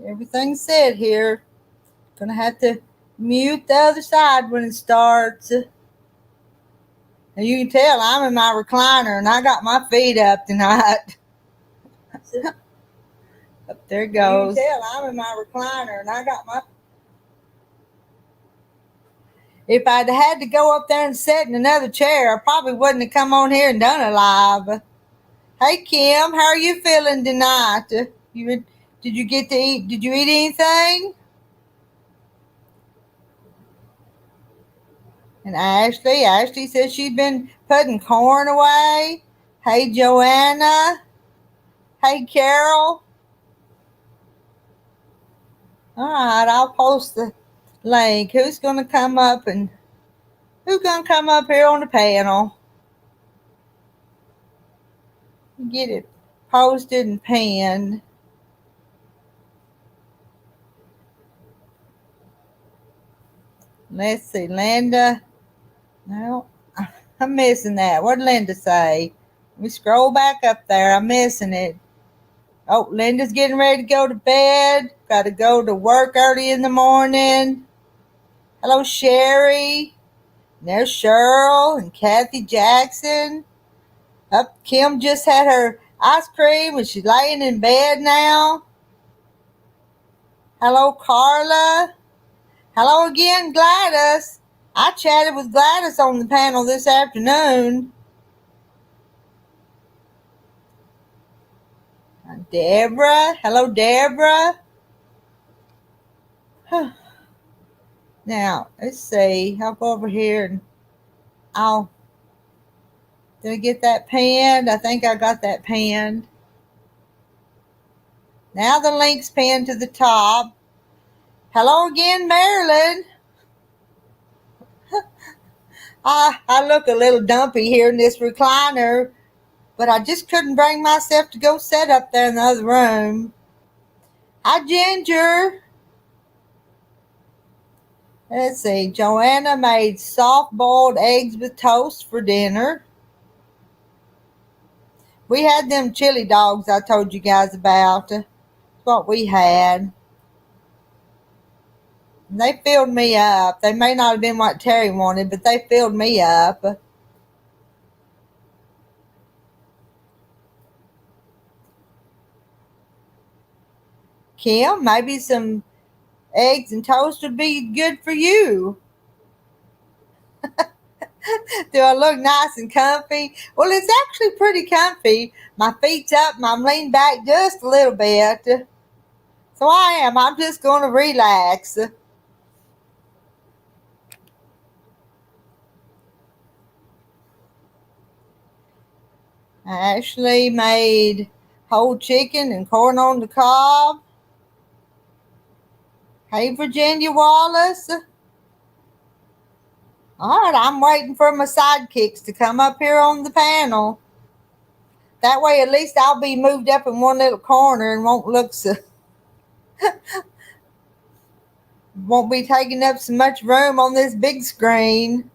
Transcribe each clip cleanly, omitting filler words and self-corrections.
Everything's said here. Gonna have to mute the other side when it starts. And you can tell I'm in my recliner and I got my feet up tonight. Up there it goes. You can tell I'm in my recliner and I got my. If I'd had to go up there and sit in another chair, I probably wouldn't have come on here and done it live. Hey Kim, how are you feeling tonight? Did you get to eat? Did you eat anything? And Ashley said she'd been putting corn away. Hey Joanna. Hey Carol. All right, I'll post the link. Who's gonna come up here on the panel? Get it posted and pinned. Let's see, Linda. No, I'm missing that. What did Linda say? Let me scroll back up there. I'm missing it. Oh, Linda's getting ready to go to bed. Got to go to work early in the morning. Hello, Sherry. There's Cheryl and Kathy Jackson. Up, Kim just had her ice cream and she's laying in bed now. Hello, Carla. Hello again, Gladys. I chatted with Gladys on the panel this afternoon. Deborah. Hello, Deborah. Now, let's see. I'll go over here and did I get that pinned? I think I got that pinned. Now the link's pinned to the top. Hello again, Marilyn. I look a little dumpy here in this recliner, but I just couldn't bring myself to go sit up there in the other room. Hi, Ginger. Let's see. Joanna made soft-boiled eggs with toast for dinner. We had them chili dogs I told you guys about. That's what we had. And they filled me up. They may not have been what Terry wanted, but they filled me up. Kim, maybe some eggs and toast would be good for you. Do I look nice and comfy? Well, it's actually pretty comfy. My feet's up and I'm leaned back just a little bit. So I am. I'm just going to relax. Ashley made whole chicken and corn on the cob. Hey, Virginia Wallace. All right, I'm waiting for my sidekicks to come up here on the panel. That way, at least I'll be moved up in one little corner and won't look so... won't be taking up so much room on this big screen.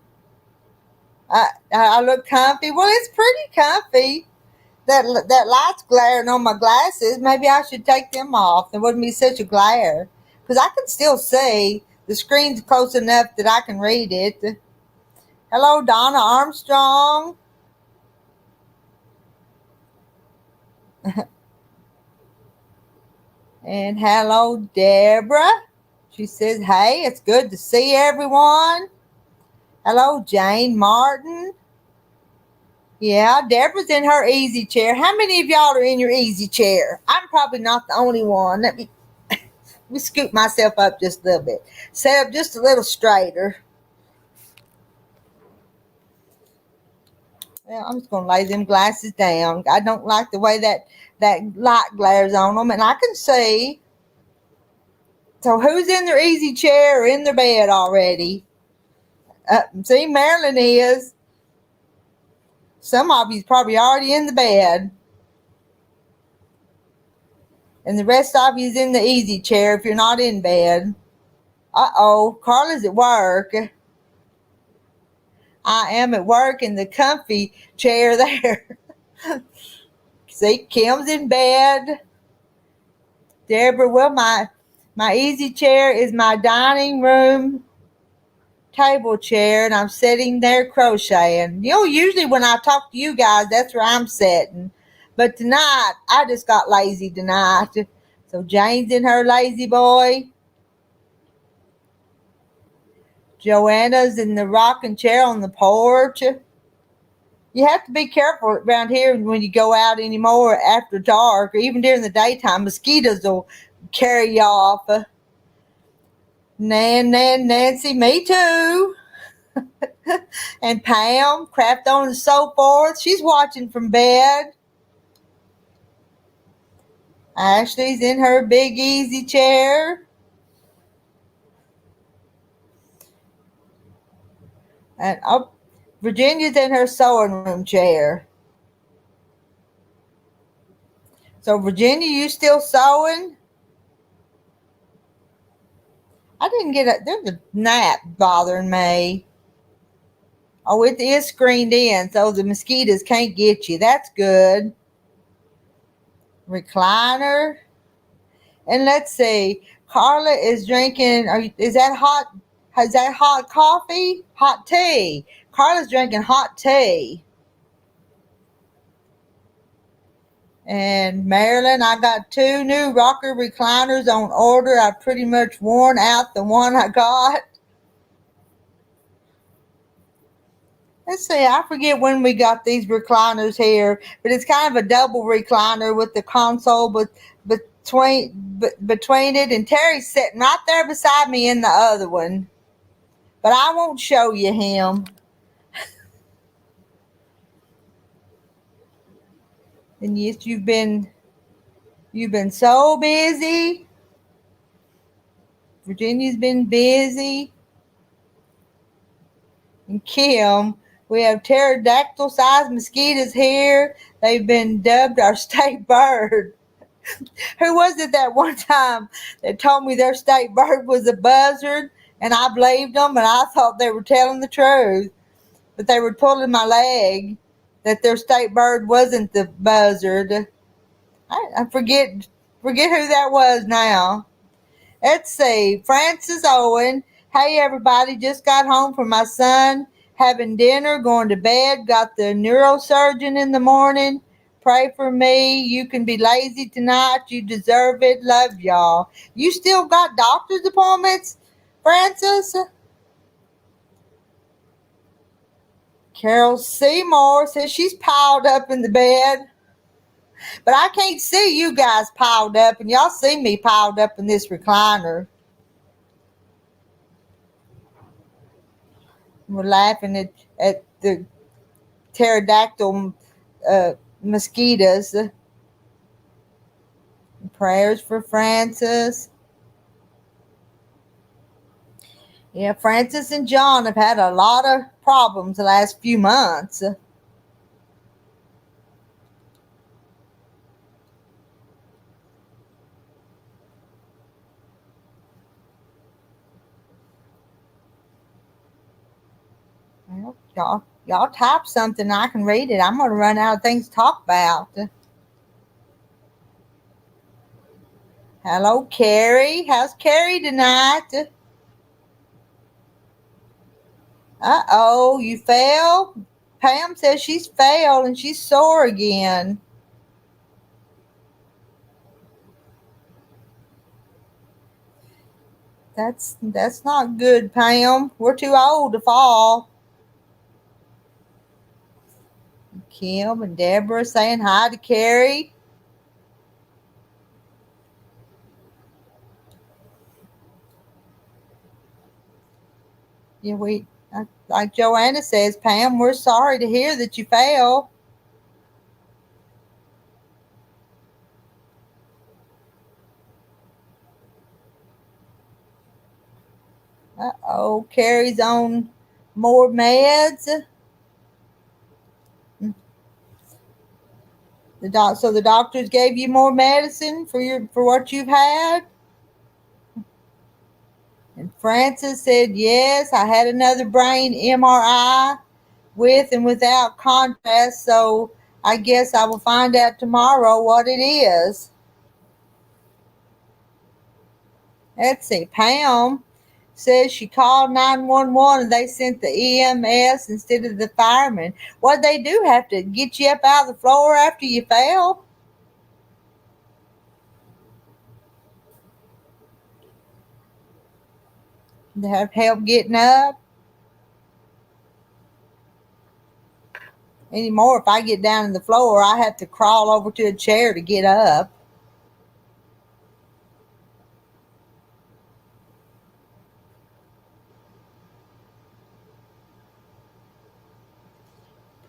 I look comfy. Well, it's pretty comfy. That light's glaring on my glasses. Maybe I should take them off. There wouldn't be such a glare. Because I can still see. The screen's close enough that I can read it. Hello, Donna Armstrong. And hello, Deborah. She says, hey, it's good to see everyone. Hello, Jane Martin. Yeah, Deborah's in her easy chair. How many of y'all are in your easy chair? I'm probably not the only one. Let me scoop myself up just a little bit. Set up just a little straighter. Well, I'm just going to lay them glasses down. I don't like the way that light glares on them, and I can see. So who's in their easy chair or in their bed already? See, Marilyn is. Some of you's probably already in the bed. And the rest of you's in the easy chair if you're not in bed. Uh-oh, Carla's at work. I am at work in the comfy chair there. See, Kim's in bed. Deborah, well, My easy chair is my dining room table chair, and I'm sitting there crocheting. Usually when I talk to you guys, that's where I'm sitting. But tonight, I just got lazy tonight. So Jane's in her lazy boy. Joanna's in the rocking chair on the porch. You have to be careful around here when you go out anymore after dark, or even during the daytime. Mosquitoes will carry you off. Nancy, me too. And Pam, craft on and so forth. She's watching from bed. Ashley's in her big easy chair. And Virginia's in her sewing room chair. So Virginia, you still sewing? I didn't there's a gnat bothering me. Oh, it is screened in, so the mosquitoes can't get you. That's good. Recliner. And let's see, Carla is drinking, is that hot coffee? Hot tea. Carla's drinking hot tea. And Marilyn, I got 2 new rocker recliners on order. I've pretty much worn out the one I got. Let's see, I forget when we got these recliners here, but it's kind of a double recliner with the console between it, and Terry's sitting right there beside me in the other one. But I won't show you him. And yes, you've been so busy. Virginia's been busy. And Kim, we have pterodactyl-sized mosquitoes here. They've been dubbed our state bird. Who was it that one time that told me their state bird was a buzzard? And I believed them, and I thought they were telling the truth. But they were pulling my leg that their state bird wasn't the buzzard. I forget who that was now. Let's see. Francis Owen. Hey, everybody. Just got home from my son having dinner, going to bed. Got the neurosurgeon in the morning. Pray for me. You can be lazy tonight. You deserve it. Love y'all. You still got doctor's appointments, Francis? Carol Seymour says she's piled up in the bed. But I can't see you guys piled up, and y'all see me piled up in this recliner. We're laughing at the pterodactyl mosquitoes. Prayers for Francis. Yeah, Francis and John have had a lot of problems the last few months. Well, y'all type something, I can read it. I'm going to run out of things to talk about. Hello, Carrie. How's Carrie tonight? Uh-oh, you fell? Pam says she's fell and she's sore again. That's not good, Pam. We're too old to fall. Kim and Deborah saying hi to Carrie. Yeah, like Joanna says, Pam, we're sorry to hear that you fell. Uh-oh, Carrie's on more meds. So the doctors gave you more medicine for what you've had? And Francis said, yes, I had another brain MRI with and without contrast, so I guess I will find out tomorrow what it is. Let's see. Pam says she called 911 and they sent the EMS instead of the firemen. What they do, have to get you up out of the floor after you fell? To have help getting up? Anymore, if I get down on the floor, I have to crawl over to a chair to get up.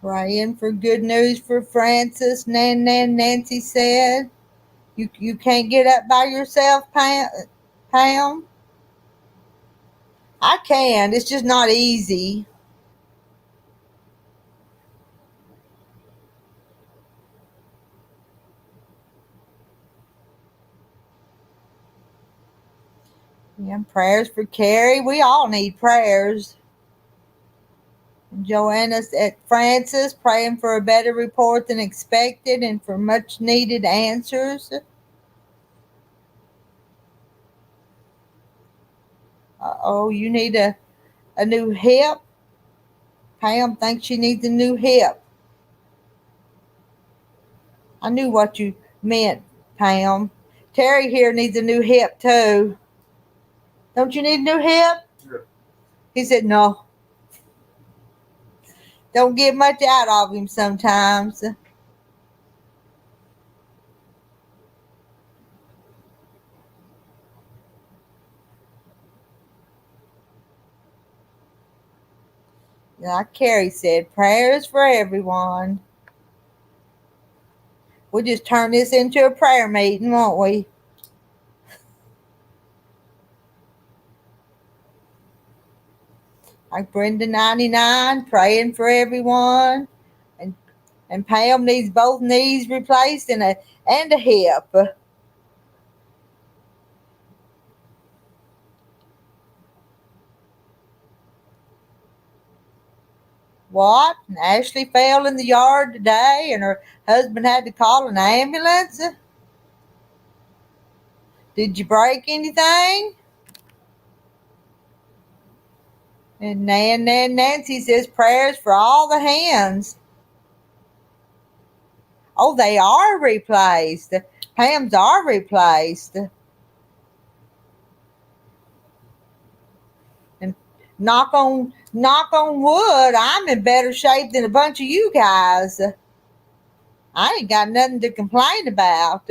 Praying for good news for Francis, Nancy said. You can't get up by yourself, Pam? I can. It's just not easy. Yeah, prayers for Carrie. We all need prayers. Joanna at Francis, praying for a better report than expected and for much needed answers. Oh, you need a new hip? Pam thinks she needs a new hip. I knew what you meant, Pam. Terry here needs a new hip too. Don't you need a new hip? Yeah. He said no. Don't get much out of him sometimes. Like Carrie said, prayers for everyone. We'll just turn this into a prayer meeting, won't we? Like Brenda 99, praying for everyone. And Pam needs both knees replaced and a hip. What? And Ashley fell in the yard today and her husband had to call an ambulance? Did you break anything? And Nancy says prayers for all the hands. Oh, they are replaced. Pam's are replaced. And knock on wood, I'm in better shape than a bunch of you guys. I ain't got nothing to complain about.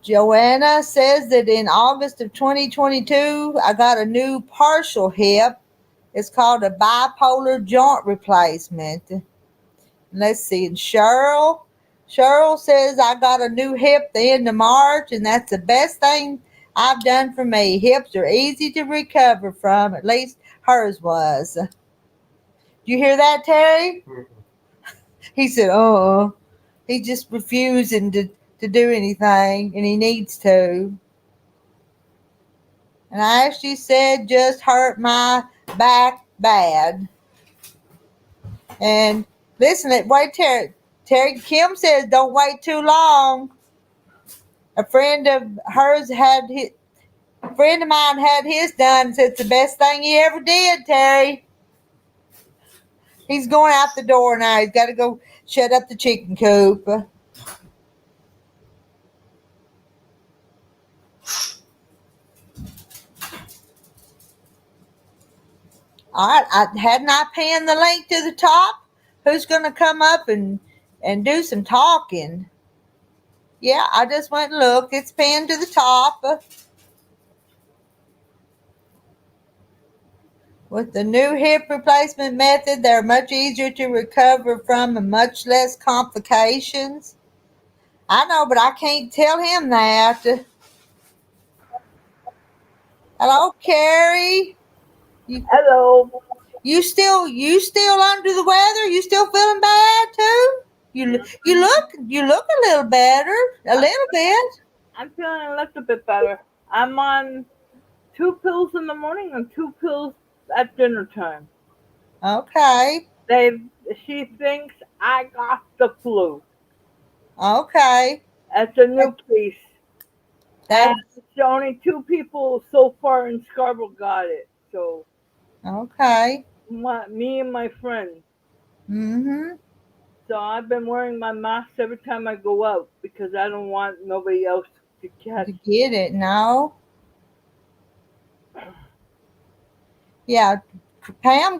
Joanna says that in August of 2022, I got a new partial hip. It's called a bipolar joint replacement. Let's see. And Cheryl says I got a new hip the end of March, and that's the best thing I've done for me. Hips are easy to recover from. At least hers was. Did you hear that, Terry? He said, He's just refusing to do anything, and he needs to. And I actually said, just hurt my back bad. And listen, wait, Terry Kim says, don't wait too long. A friend of mine had his done and said it's the best thing he ever did, Terry. He's going out the door now. He's got to go shut up the chicken coop. All right, hadn't I pinned the link to the top? Who's going to come up and do some talking? Yeah, I just went and looked. It's pinned to the top. With the new hip replacement method, they're much easier to recover from and much less complications. I know, but I can't tell him that. Hello, Carrie. Hello. You still under the weather? You still feeling bad too? You look a little better, a little bit. I'm feeling a little bit better. I'm on 2 pills in the morning and 2 pills at dinner time. Okay. She thinks I got the flu. Okay. That's a new case. That only 2 people so far in Scarborough got it. So okay. me and my friend. Mm-hmm. So I've been wearing my mask every time I go out because I don't want nobody else to catch. To get it, no. Yeah, Pam,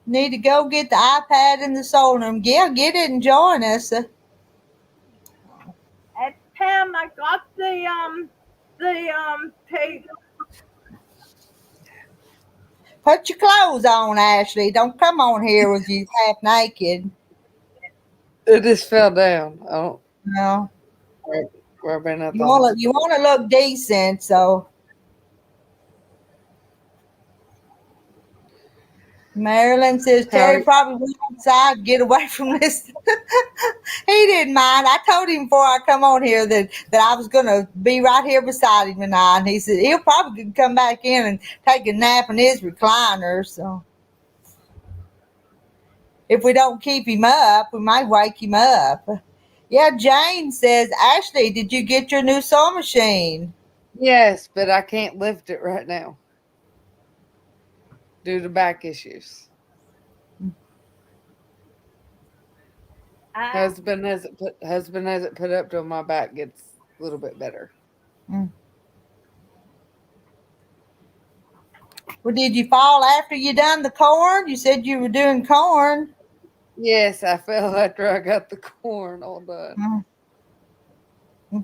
need to go get the iPad and the solar room. Yeah, get it and join us. And Pam, I got the tape. Put your clothes on, Ashley. Don't come on here with you half naked. It just fell down. I don't No, where been at you the want to hospital. look decent, so. Marilyn says How Terry probably went outside to get away from this. He didn't mind. I told him before I come on here that I was going to be right here beside him tonight. And he said he'll probably come back in and take a nap in his recliner. So if we don't keep him up, we might wake him up. Yeah, Jane says, Ashley, did you get your new sewing machine? yes, but I can't lift it right now due to back issues. Husband has it put up till my back gets a little bit better. Mm. Well, did you fall after you done the corn? You said you were doing corn. Yes, I fell after I got the corn all done. Mm.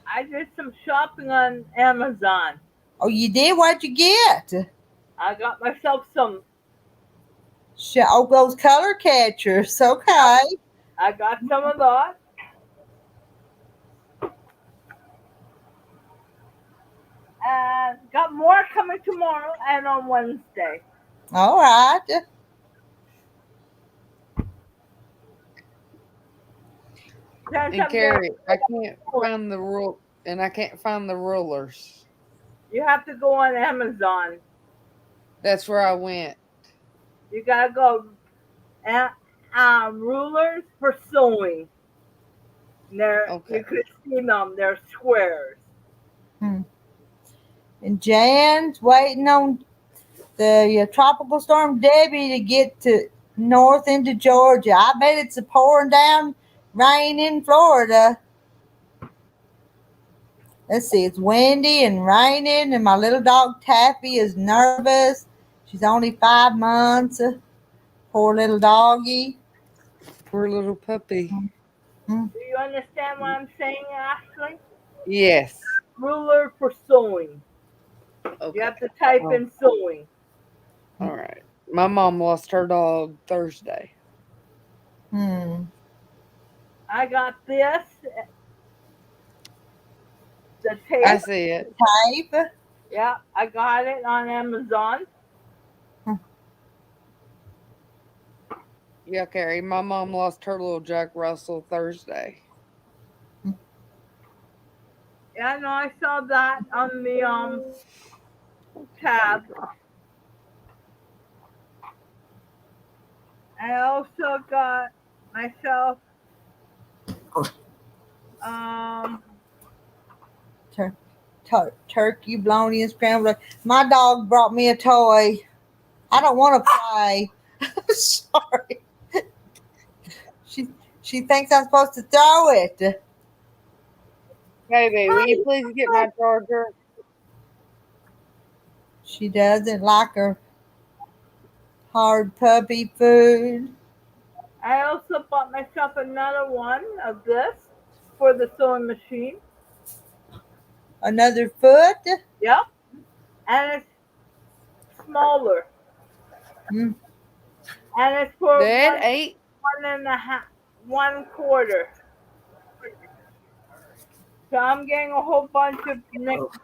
I did some shopping on Amazon. Oh, you did? What'd you get? I got myself some. Oh, those color catchers. Okay. I got some of that. And got more coming tomorrow and on Wednesday. All right. And Carrie, I can't find the rule, and I can't find the rulers. You have to go on Amazon. That's where I went. You gotta go. Rulers for sewing. Okay. You could see them. They're squares. And Jan's waiting on the tropical storm Debbie to get to north into Georgia. I bet it's a pouring down rain in Florida. Let's see, it's windy and raining, and my little dog Taffy is nervous. She's only 5 months. Poor little doggy. Poor little puppy. Do you understand what I'm saying, Ashley? Yes. Ruler for sewing. Okay. You have to type in sewing. All right. My mom lost her dog Thursday. I got this. The tape. I see it. Tape. Yeah, I got it on Amazon. Yeah, Carrie. My mom lost her little Jack Russell Thursday. Yeah, no, I saw that on the tab. I also got myself turkey, bologna, and scrambled. My dog brought me a toy. I don't want to play. Sorry. She thinks I'm supposed to throw it. Baby, will you please get my charger? She doesn't like her hard puppy food. I also bought myself another one of this for the sewing machine. Another foot? Yep. And it's smaller. And it's for That 1.25. So I'm getting a whole bunch of next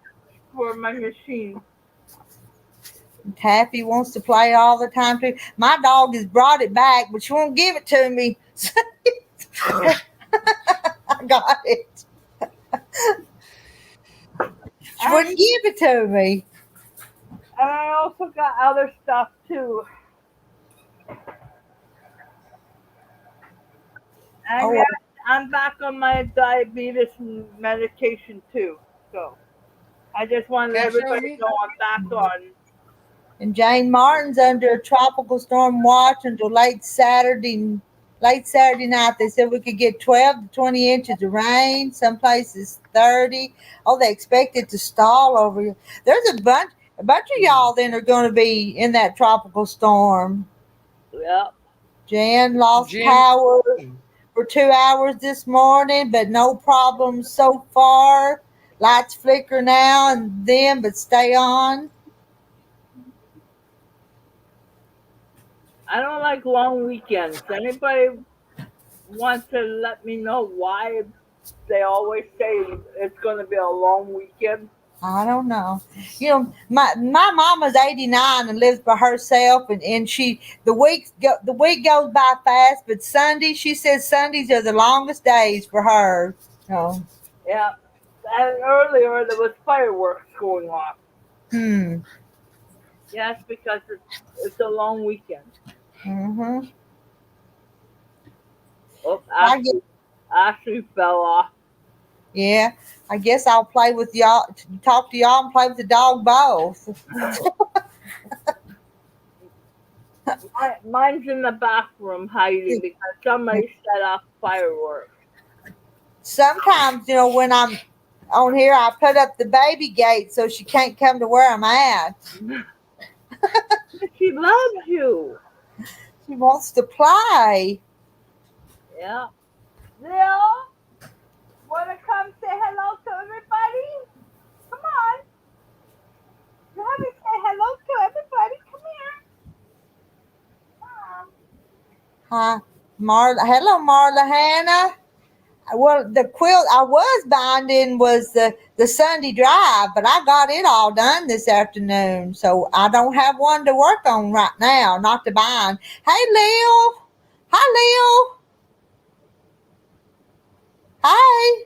for my machine. Taffy wants to play all the time too. My dog has brought it back, but she won't give it to me. I got it. She wouldn't give it to me. And I also got other stuff too. I'm back on my diabetes medication too. So I just want to let Can I show everybody you? know I'm back on. And Jane Martin's under a tropical storm watch until late Saturday night. They said we could get 12 to 20 inches of rain. Some places 30. Oh, they expect it to stall over here. There's a bunch of y'all then are going to be in that tropical storm. Yep. Jan lost Jen, power for 2 hours this morning, but no problems so far. Lights flicker now and then, but stay on. I don't like long weekends. Anybody want to let me know why they always say it's going to be a long weekend? I don't know. My mama's 89 and lives by herself, and the week goes by fast. But Sunday, she says Sundays are the longest days for her. So, Yeah. And earlier there was fireworks going off. Yes, because it's a long weekend. Mm-hmm. Oh, I guess, Ashley fell off. yeah. I guess I'll play with y'all, talk to y'all, and play with the dog both. Mine's in the bathroom hiding because somebody set off fireworks. Sometimes, when I'm on here, I put up the baby gate so she can't come to where I'm at. She loves you. She wants to play. Yeah. Lil, wanna come say hello to everybody? Come on. You have to say hello to everybody. Come here. Hi, Marla. Hello, Marla Hannah. Well, the quilt I was binding was the Sunday drive, but I got it all done this afternoon, so I don't have one to work on right now, not to bind. Hey, Lil. Hi, Lil. Hi.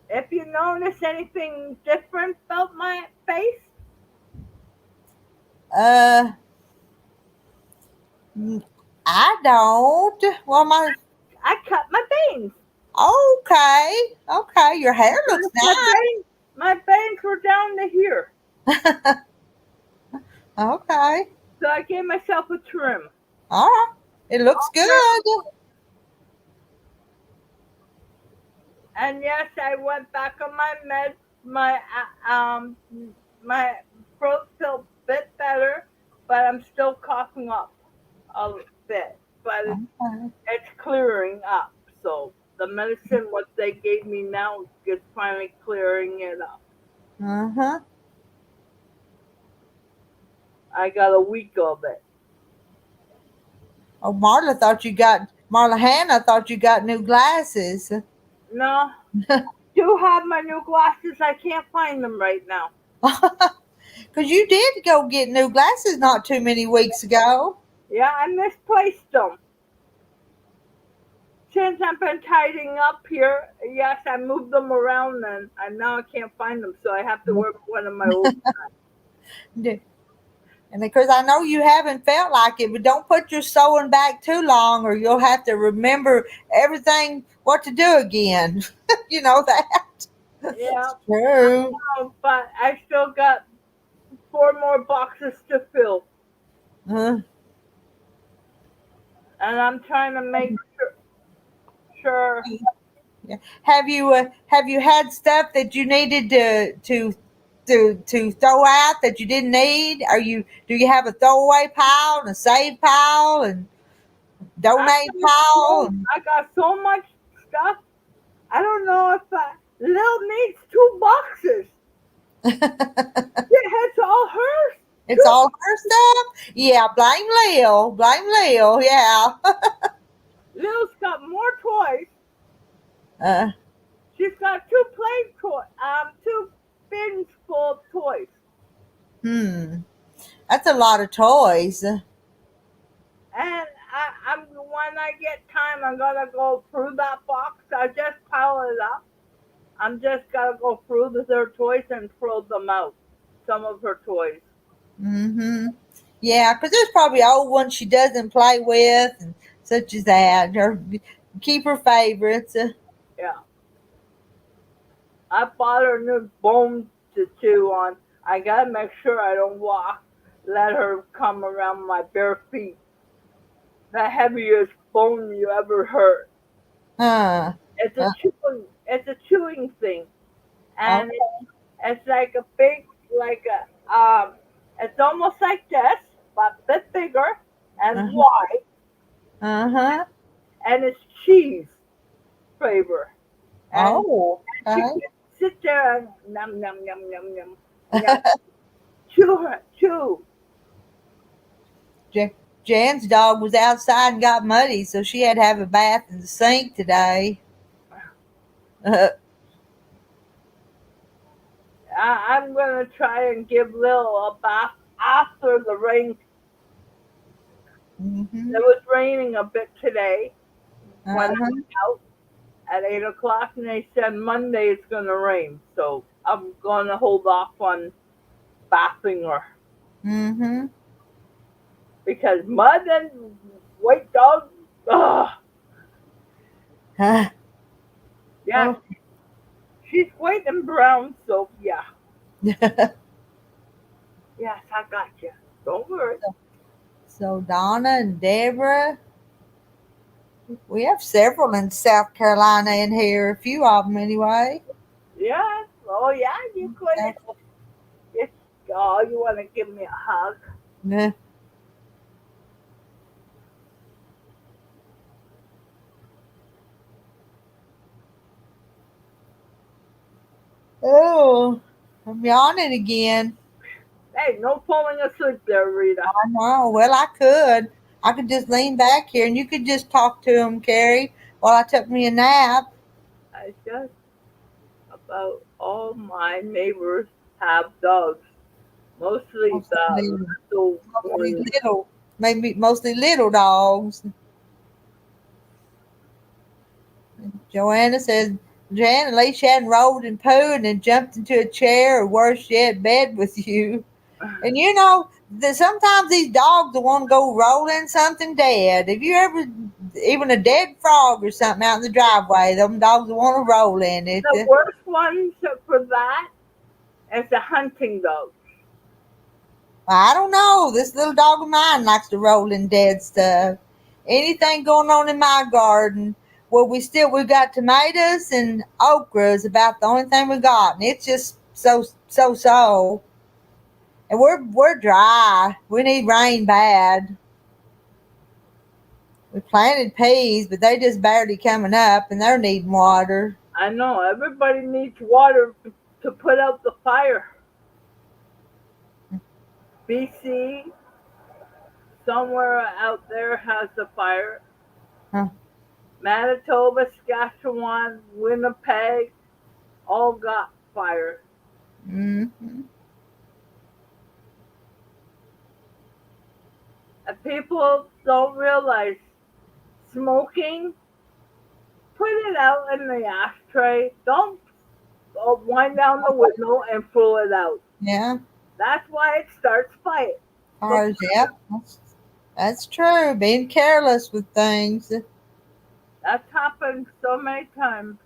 If you notice anything different about my face, Uh, I don't. Well, I cut my bangs. okay. Your hair looks My bangs were down to here. nice. Okay. So I gave myself a trim. All right. It looks good. And yes, I went back on my meds. My throat felt a bit better, but I'm still coughing up a bit. But Okay. it's clearing up. So the medicine what they gave me now is finally clearing it up. Uh-huh. I got a week of it. Oh, Marla Hannah thought you got new glasses. No, do have my new glasses. I can't find them right now. Because you did go get new glasses not too many weeks ago. Yeah, I misplaced them. Since I've been tidying up here, yes, I moved them around and now I can't find them, so I have to work one of my old. And because I know you haven't felt like it, but don't put your sewing back too long or you'll have to remember everything what to do again. You know that? Yeah, True. but I still got 4 more boxes to fill, Uh, and I'm trying to make sure. yeah. Have you had stuff that you needed to throw out that you didn't need? Do you have a throwaway pile and a save pile and donate pile? I got so much stuff. I don't know if Lil needs 2 boxes. It's all hers. It's all her stuff? Yeah, blame Lil. Blame Lil, yeah. Lil's got more toys. Uh, She's got 2 play toys. 2 bins full of toys. that's a lot of toys. And I'm when I get time, I'm gonna go through that box. I just pile it up. I'm just gonna go through her toys and throw them out. Some of her toys. Mm-hmm. Yeah, because there's probably old ones she doesn't play with and such as that. Or keep her favorites. Yeah. I bought her new bone to chew on. I gotta make sure I don't let her come around my bare feet. The heaviest bone you ever heard. Huh. Uh, It's a chewing thing, oh, and it's like a big, like a it's almost like this, but a bit bigger and uh-huh. wide, Uh-huh. and it's cheese flavor. And Oh, she okay. can sit there and num num num num num num chew. Ja- Jan's dog was outside and got muddy, so she had to have a bath in the sink today. I'm gonna try and give Lil a bath after the rain. Mm-hmm. It was raining a bit today when I Uh-huh. went out at 8 o'clock, and they said Monday it's gonna rain. So I'm gonna hold off on bathing her Mm-hmm. because mud and white dog. Ugh, Huh. yeah, Oh. she's white and brown. So yeah, yes, I got you. Don't worry. So Donna and Deborah, we have several in South Carolina in here, a few of them anyway. Yeah. Oh yeah, you couldn't. South- Yes. Oh, you want to give me a hug? Yeah. Oh, I'm yawning again. Hey, no falling asleep there, Rita. I know. Well, I could. I could just lean back here and you could just talk to him, Carrie, while I took me a nap. I just about all my neighbors have dogs. Mostly Mostly the little, little mostly ones. little, maybe mostly little dogs. Joanna says, Jan, at least you hadn't rolled and pooed and jumped into a chair or worse yet, bed with you. And you know, sometimes these dogs will want to go rolling something dead. Have you ever, even a dead frog or something out in the driveway, them dogs will want to roll in it. The worst ones for that is the hunting dog. I don't know. This little dog of mine likes to roll in dead stuff. Anything going on in my garden, well, we've got tomatoes and okra is about the only thing we got, and it's just so. And we're dry. We need rain bad. We planted peas, but they just barely coming up, and they're needing water. I know everybody needs water to put out the fire. BC, somewhere out there, has the fire. Huh. Manitoba, Saskatchewan, Winnipeg, all got fire. Mm-hmm. And people don't realize smoking, put it out in the ashtray. Don't wind down the window and pull it out. Yeah. That's why it starts fire. The Fires. Yep. That's true. Being careless with things. That's happened so many times.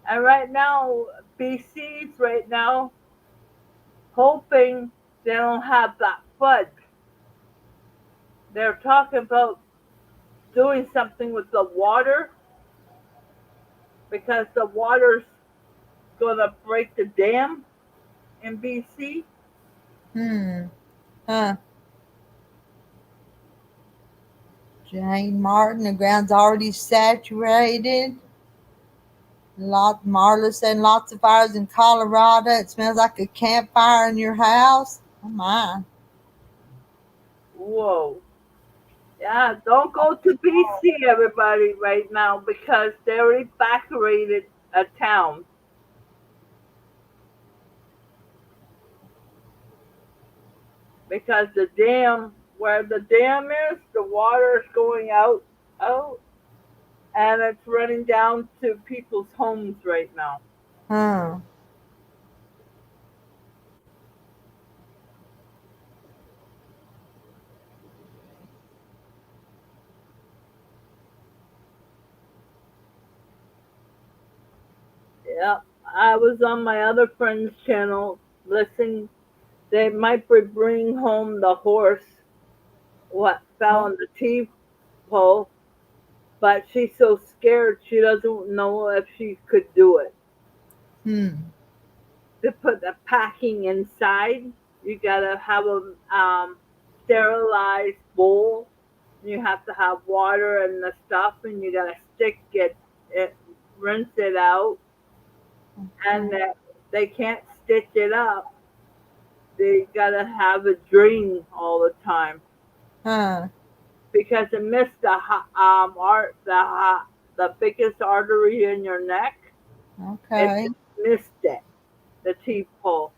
And right now, BC's right now hoping they don't have that flood. They're talking about doing something with the water because the water's gonna break the dam in BC. Hmm. Huh. Jane Martin, the ground's already saturated. Marla said lots of fires in Colorado. It smells like a campfire in your house. Oh my. Whoa. Yeah, don't go to BC, everybody, right now because they already evacuated a town. Because the dam, where the dam is, the water is going out, and it's running down to people's homes right now. Huh. Yeah, I was on my other friend's channel listening. They might be bringing home the horse what fell on the T pole, but she's so scared she doesn't know if she could do it. Hmm. To put the packing inside, you gotta have a sterilized bowl. You have to have water and the stuff, and you gotta stick it, rinse it out, and they can't stitch it up. They gotta have it drain all the time Huh. because it missed the biggest artery in your neck. It Okay. missed it, the T pole.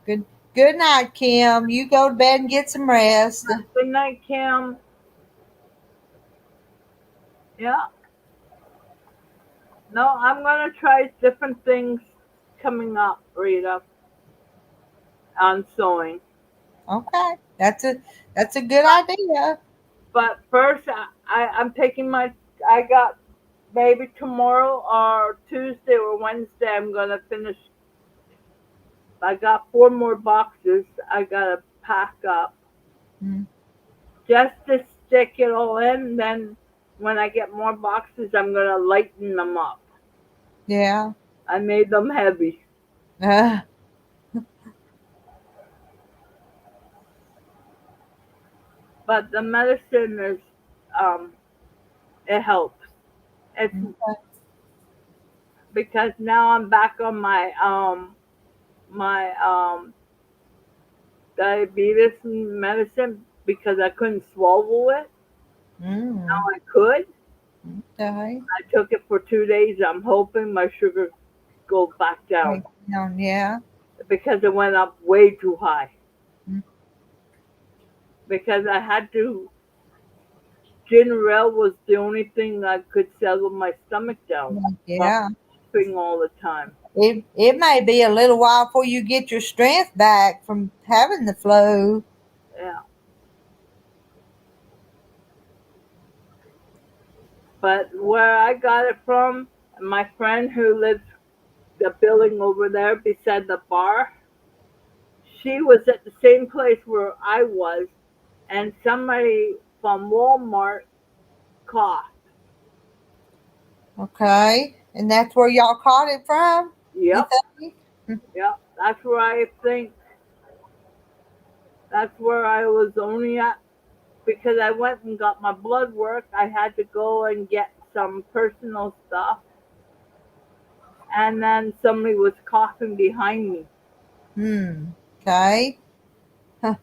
Good. Good night, Kim. You go to bed and get some rest. Good night, Kim. Yeah. No, I'm gonna try different things coming up, Rita, on sewing. Okay. That's a good idea. But first, I'm taking my. I got maybe tomorrow or Tuesday or Wednesday. I'm gonna finish. I got 4 more boxes. I gotta pack up Mm. just to stick it all in. Then when I get more boxes, I'm gonna lighten them up. Yeah. I made them heavy, Uh, but the medicine is um, it helps. It's because now I'm back on my diabetes medicine because I couldn't swallow it. Now mm. I could. Okay. I took it for 2 days. I'm hoping my sugar goes back down Yeah. because it went up way too high. Mm. Because I had to. Ginrel was the only thing I could settle my stomach down from Yeah. coughing all the time. It may be a little while before you get your strength back from having the flu. Yeah. But where I got it from, my friend who lives the building over there beside the bar, she was at the same place where I was, and somebody from Walmart coughed. Okay. And that's where y'all caught it from? You Yep, think? yep. That's where I think. That's where I was only at because I went and got my blood work. I had to go and get some personal stuff, and then somebody was coughing behind me. Hmm. Okay. Huh.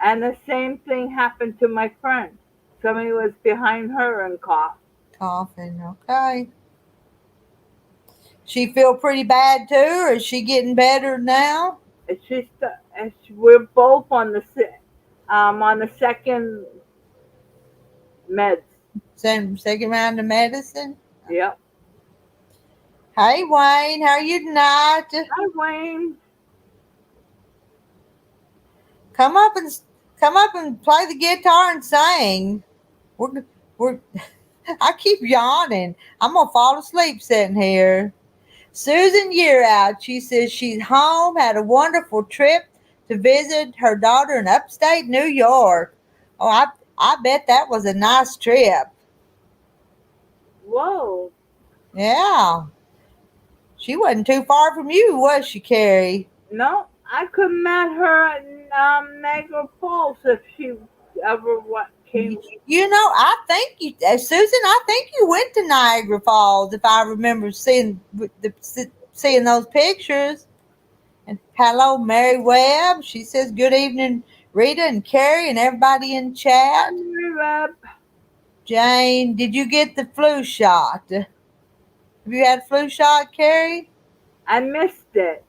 And the same thing happened to my friend. Somebody was behind her and coughed. Coughing. Okay. She feel pretty bad too, or is she getting better now? We're both on the second meds. Second round of medicine. Yep. Hey Wayne, how are you tonight? Hi, Wayne. Come up and come up and play the guitar and sing. We're I keep yawning. I'm gonna fall asleep sitting here. Susan Year out. She says she's home, had a wonderful trip to visit her daughter in upstate New York. Oh, I bet that was a nice trip. Whoa. Yeah. She wasn't too far from you, was she, Carrie? No, I could met her at Niagara Falls if she ever came. You know, I think you, Susan. I think you went to Niagara Falls, if I remember seeing those pictures. And hello, Mary Webb. She says good evening, Rita and Carrie and everybody in chat. Rep. Jane, did you get the flu shot? Have you had a flu shot, Carrie? I missed it.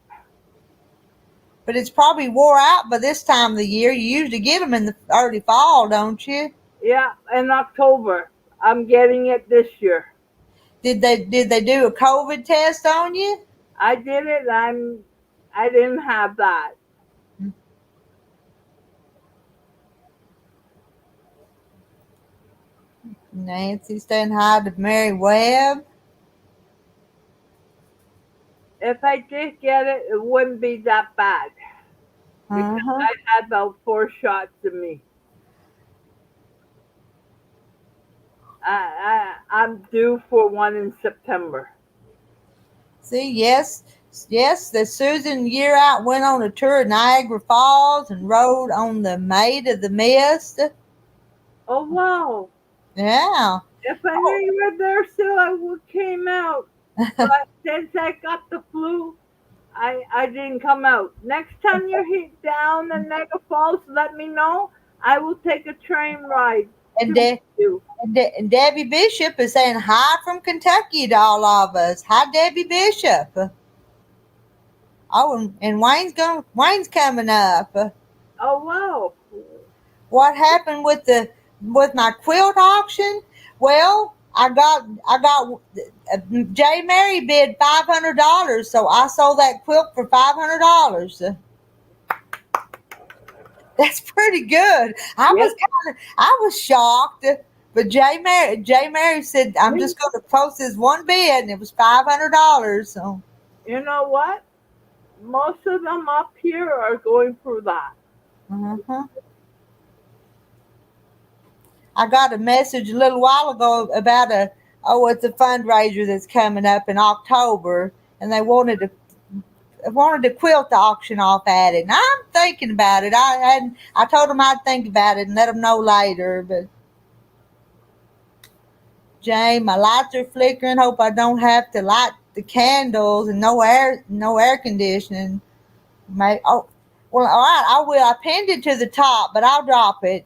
But it's probably wore out by this time of the year. You usually get them in the early fall, don't you? Yeah, in October. I'm getting it this year. Did they do a COVID test on you? I did it. I didn't have that. Nancy saying hi to Mary Webb. if I did get it, it wouldn't be that bad because Uh-huh. I had about 4 shots in me. I'm due for one in September. See, yes, the Susan Year Out went on a tour of Niagara Falls and rode on the Maid of the Mist. Oh wow! Yeah. If I knew Oh, you were there still, I would came out. But since I got the flu, I didn't come out. Next time you're down in Niagara Falls, let me know. I will take a train ride and, to meet De- you. and Debbie Bishop is saying hi from Kentucky to all of us. Hi, Debbie Bishop. Oh, and Wayne's coming up. Oh wow! What happened with my quilt auction? Well, I got J. Mary bid $500, so I sold that quilt for $500. That's pretty good. Yes, I was shocked, but J. Mary said I'm just going to post this one bid, and it was $500. So. you know what? Most of them up here are going through that. Uh-huh. I got a message a little while ago about it's a fundraiser that's coming up in October, and they wanted to quilt the auction off at it. And I'm thinking about it. I told them I'd think about it and let them know later. But Jane, my lights are flickering. Hope I don't have to light the candles and no air conditioning. Oh, well, all right, I will. I pinned it to the top, but I'll drop it.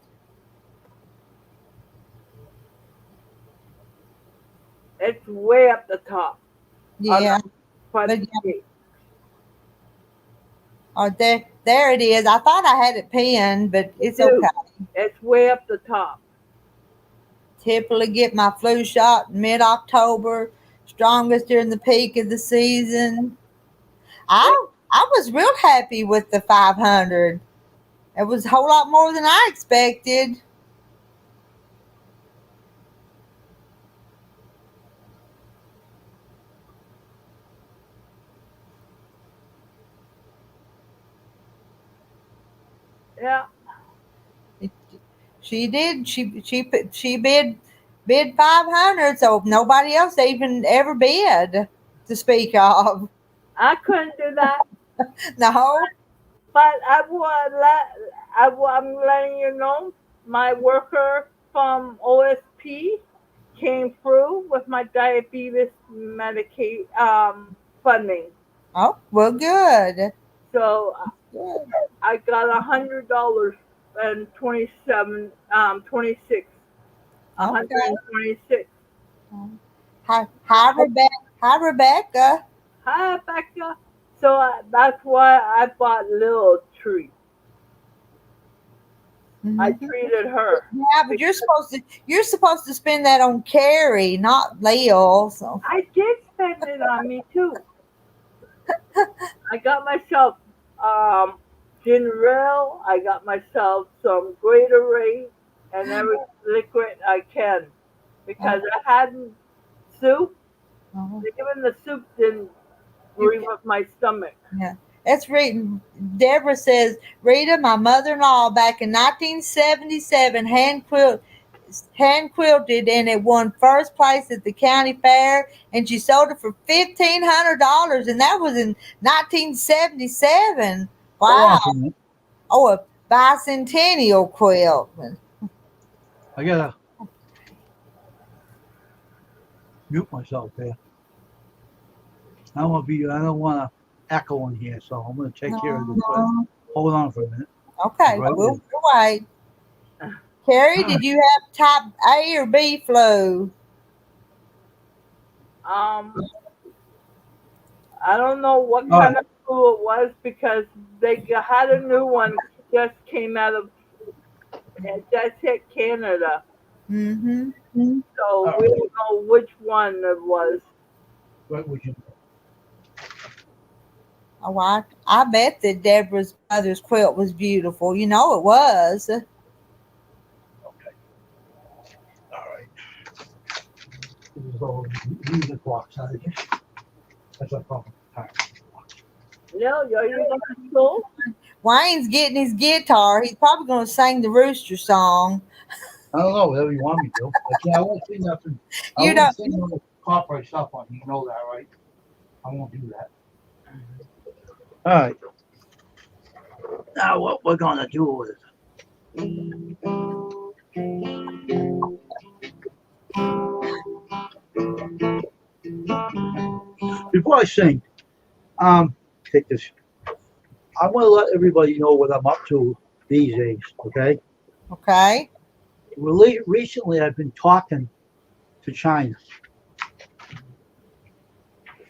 It's way up the top on Yeah, the front but gate. oh, there it is. I thought I had it pinned, but it's okay. Dude, it's way up the top. Typically get my flu shot in mid-October, strongest during the peak of the season. I was real happy with the 500. It was a whole lot more than I expected. Yeah. She did. She bid 500, so nobody else even ever bid to speak of. I couldn't do that, No. but I'm letting you know my worker from OSP came through with my diabetes Medicaid funding. Oh, well, good. So Good. I got $100 and 26, Okay. 126. Hi, Rebecca. Hi, Rebecca. Hi, Becca. So that's why I bought little tree. I Mhm. treated her. Yeah, but you're supposed to spend that on Carrie, not Leo. So I did spend it on me too. I got myself ginger ale. I got myself some Gatorade and every liquid I can because I hadn't soup. uh, Even the soup didn't you agree with my stomach. yeah. That's Rita. Deborah says, Rita, my mother-in-law back in 1977 hand quilted and it won first place at the county fair and she sold it for $1,500 and that was in 1977. Wow. Awesome. Oh, a bicentennial quilt. I gotta mute myself there. I don't wanna echo in here, so I'm gonna take care of this. Hold on for a minute. Okay, Right we'll wait. Carrie, did you have type A or B flu? Um, I don't know what All kind right. of flu it was because they had a new one just came out of it just hit Canada. Mm-hmm. So All we right. don't know which one it was. What would you? Oh, I bet that Deborah's mother's quilt was beautiful. You know it was. Okay. All right. This is all music box. That's a problem. All right. No, you're going to school? Wayne's getting his guitar. He's probably going to sing the rooster song. I don't know, whatever you want me to. I won't sing nothing. I You won't don't. sing no copyright stuff on you. You know that, right? I won't do that. All right. Now what we're gonna do is before I sing, take this. I want to let everybody know what I'm up to these days. Okay. Okay. Recently, I've been talking to China.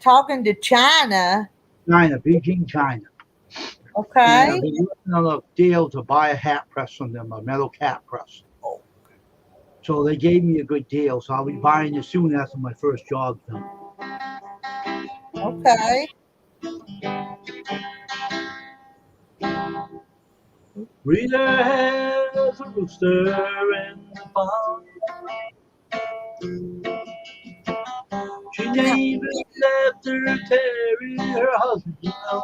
Talking to China. Beijing, China. And Okay. I've been working on a deal to buy a hat press from them, a metal hat press. So they gave me a good deal. So I'll be buying it soon after my first job's done. Okay. Reader has a rooster in the barn. She named it after Terry, her husband, you know.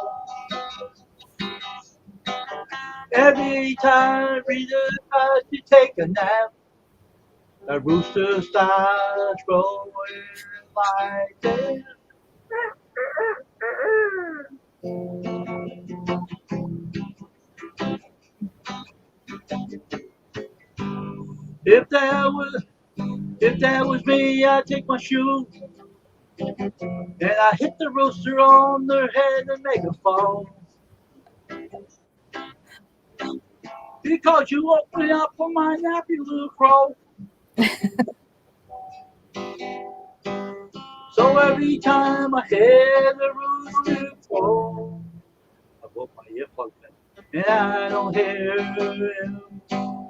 Every time Reader tries to take a nap, the rooster starts crowing like this. If that was me, I'd take my shoe and I hit the rooster on the head and make it fall. Because you woke me up from my nap, you little crow. So every time I hear the rooster crow, I put my earplugs in and I don't hear him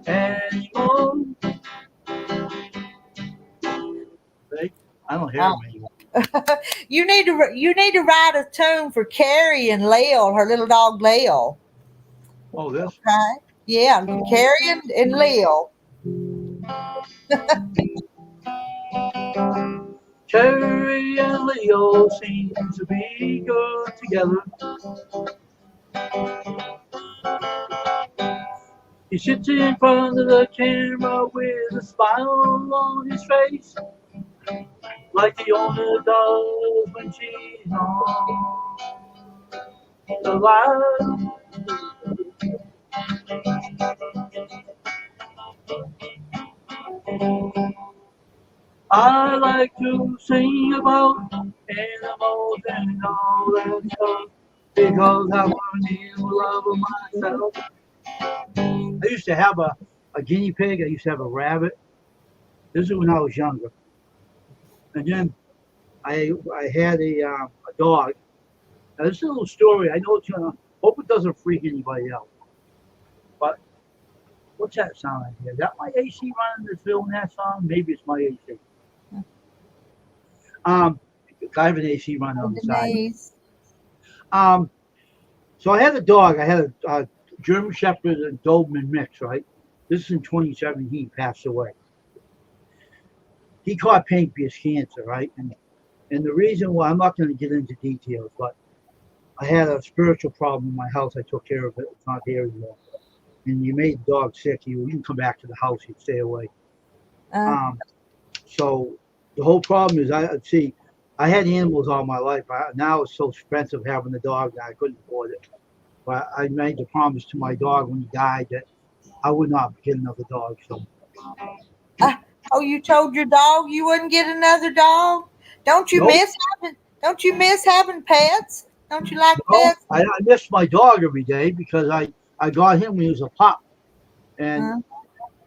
anymore. See? I don't hear him anymore. You need to write a tune for Carrie and Lil, her little dog Lil. Oh, this? Okay. Yeah, Carrie and Lil. Cherry and Leo seem to be good together. He sits in front of the camera with a smile on his face, like the owner does when she's on the line. I like to sing about animals and all that stuff because I want to love myself. I used to have a guinea pig. I used to have a rabbit. This is when I was younger. And then I had a dog. Now this is a little story. I know it's gonna. Hope it doesn't freak anybody out. But what's that sound I hear? Is that my AC running that's filming that song? Maybe it's my AC. I have an AC running on the side. Denise. So I had a dog. I had a German Shepherd and Doberman mix, right? This is in 2017. He passed away. He caught pancreas cancer, right? And the reason why, I'm not going to get into details, but I had a spiritual problem in my house. I took care of it. It's not there anymore. And you made the dog sick. You can come back to the house. You'd stay away. So the whole problem is, I had animals all my life. Now it's so expensive having a dog that I couldn't afford it. But I made the promise to my dog when he died that I would not get another dog. So. Oh, you told your dog you wouldn't get another dog? Don't you Nope. miss having pets? Don't you like No, pets? I miss my dog every day because I got him when he was a pup, and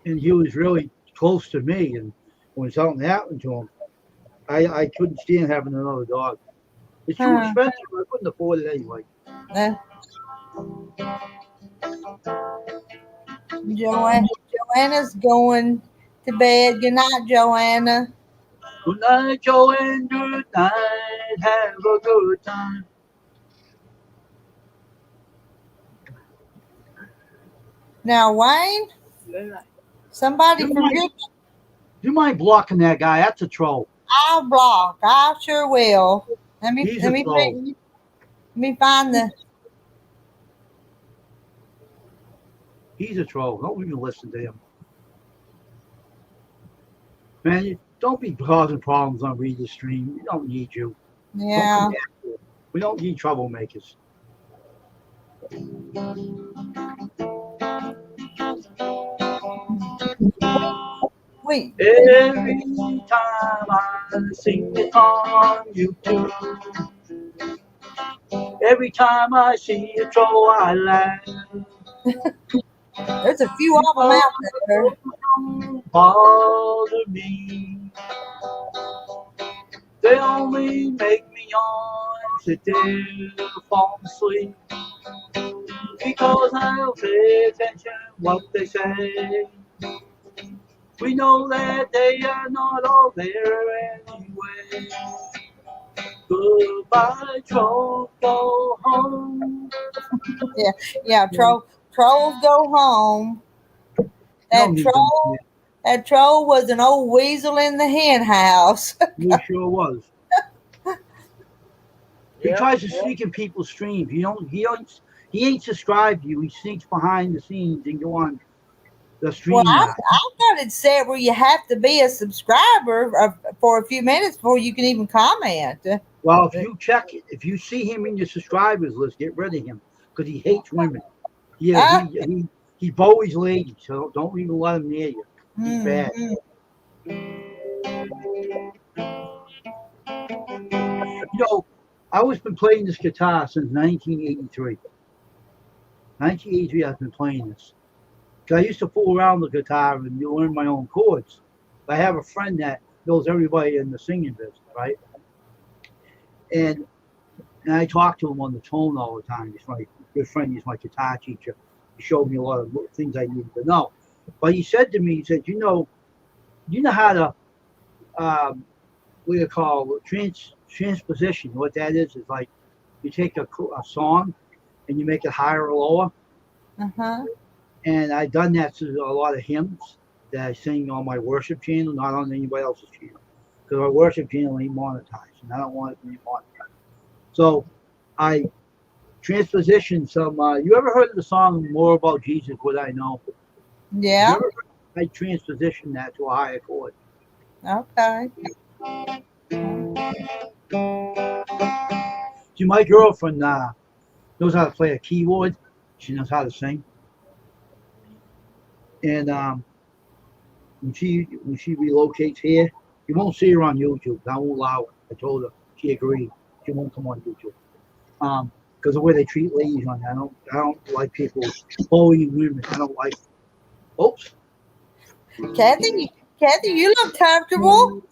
he was really close to me. And when something happened to him, I couldn't stand having another dog. It's too expensive. I couldn't afford it anyway. Joanna's going to bed. Good night, Joanna. Good night, Joanne. Good night. Have a good time. Now, Wayne, somebody Do from your you mind blocking that guy? That's a troll. I'll block. I sure will. Let me He's a troll. find the He's a troll. Don't even listen to him. Man, don't be causing problems on Read the Stream. We don't need you. Don't Yeah. come after us. We don't need troublemakers. We Every time I sing it on YouTube, every time I see a troll, I laugh. there's a few of them out there. Don't bother me. They only make me yawn, sit there, fall asleep. Because I don't pay attention what they say. We know that they are not all there anyway. Goodbye, troll, go home. Yeah, trolls go home. You That don't need them. that troll was an old weasel in the hen house. He sure was. He tries to sneak in people's streams. He ain't subscribed to you. He sneaks behind the scenes and go on the stream. Well, I thought it said where you have to be a subscriber for a few minutes before you can even comment. Well, if you check it, if you see him in your subscribers list, get rid of him because he hates women. Yeah, he bullies ladies, so don't even let him near you. He's bad. You know, I was been playing this guitar since 1983. 1983, I've been playing this. 'Cause I used to fool around the guitar and learn my own chords. I have a friend that knows everybody in the singing business, right? And I talk to him on the phone all the time. He's my good friend. He's my guitar teacher. He showed me a lot of things I needed to know. But he said to me, he said, you know how to, what do you call it, transposition. What that is like you take a song and you make it higher or lower. Uh-huh. And I've done that to a lot of hymns that I sing on my worship channel, not on anybody else's channel. Because our worship channel ain't monetized, and I don't want it to be monetized. So I transpositioned some. You ever heard of the song "More About Jesus"? What I know. Yeah. I transpositioned that to a higher chord. Okay. See, my girlfriend knows how to play a keyboard. She knows how to sing. And when she relocates here, you won't see her on YouTube. I won't allow her. I told her. She agreed. She won't come on YouTube. Because the way they treat ladies on there, I don't like people bullying women. I don't like. Oops. Kathy, you look comfortable.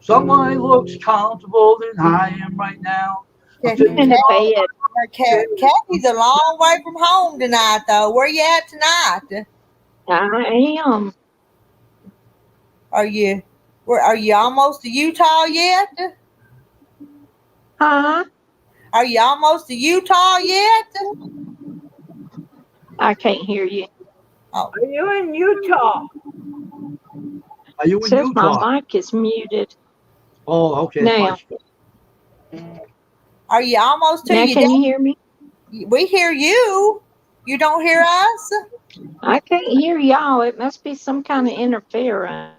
Someone looks comfortable than I am right now. In the bed. Kathy's a long way from home tonight, though. Where you at tonight? I am. Are you almost to Utah yet? Huh? Are you almost to Utah yet? I can't hear you. Oh, Are you in Utah? Are you in Says Utah? my mic is muted. Oh, okay. Now. are you almost to Now you? can you hear me? We hear you. You don't hear us? I can't hear y'all. It must be some kind of interference.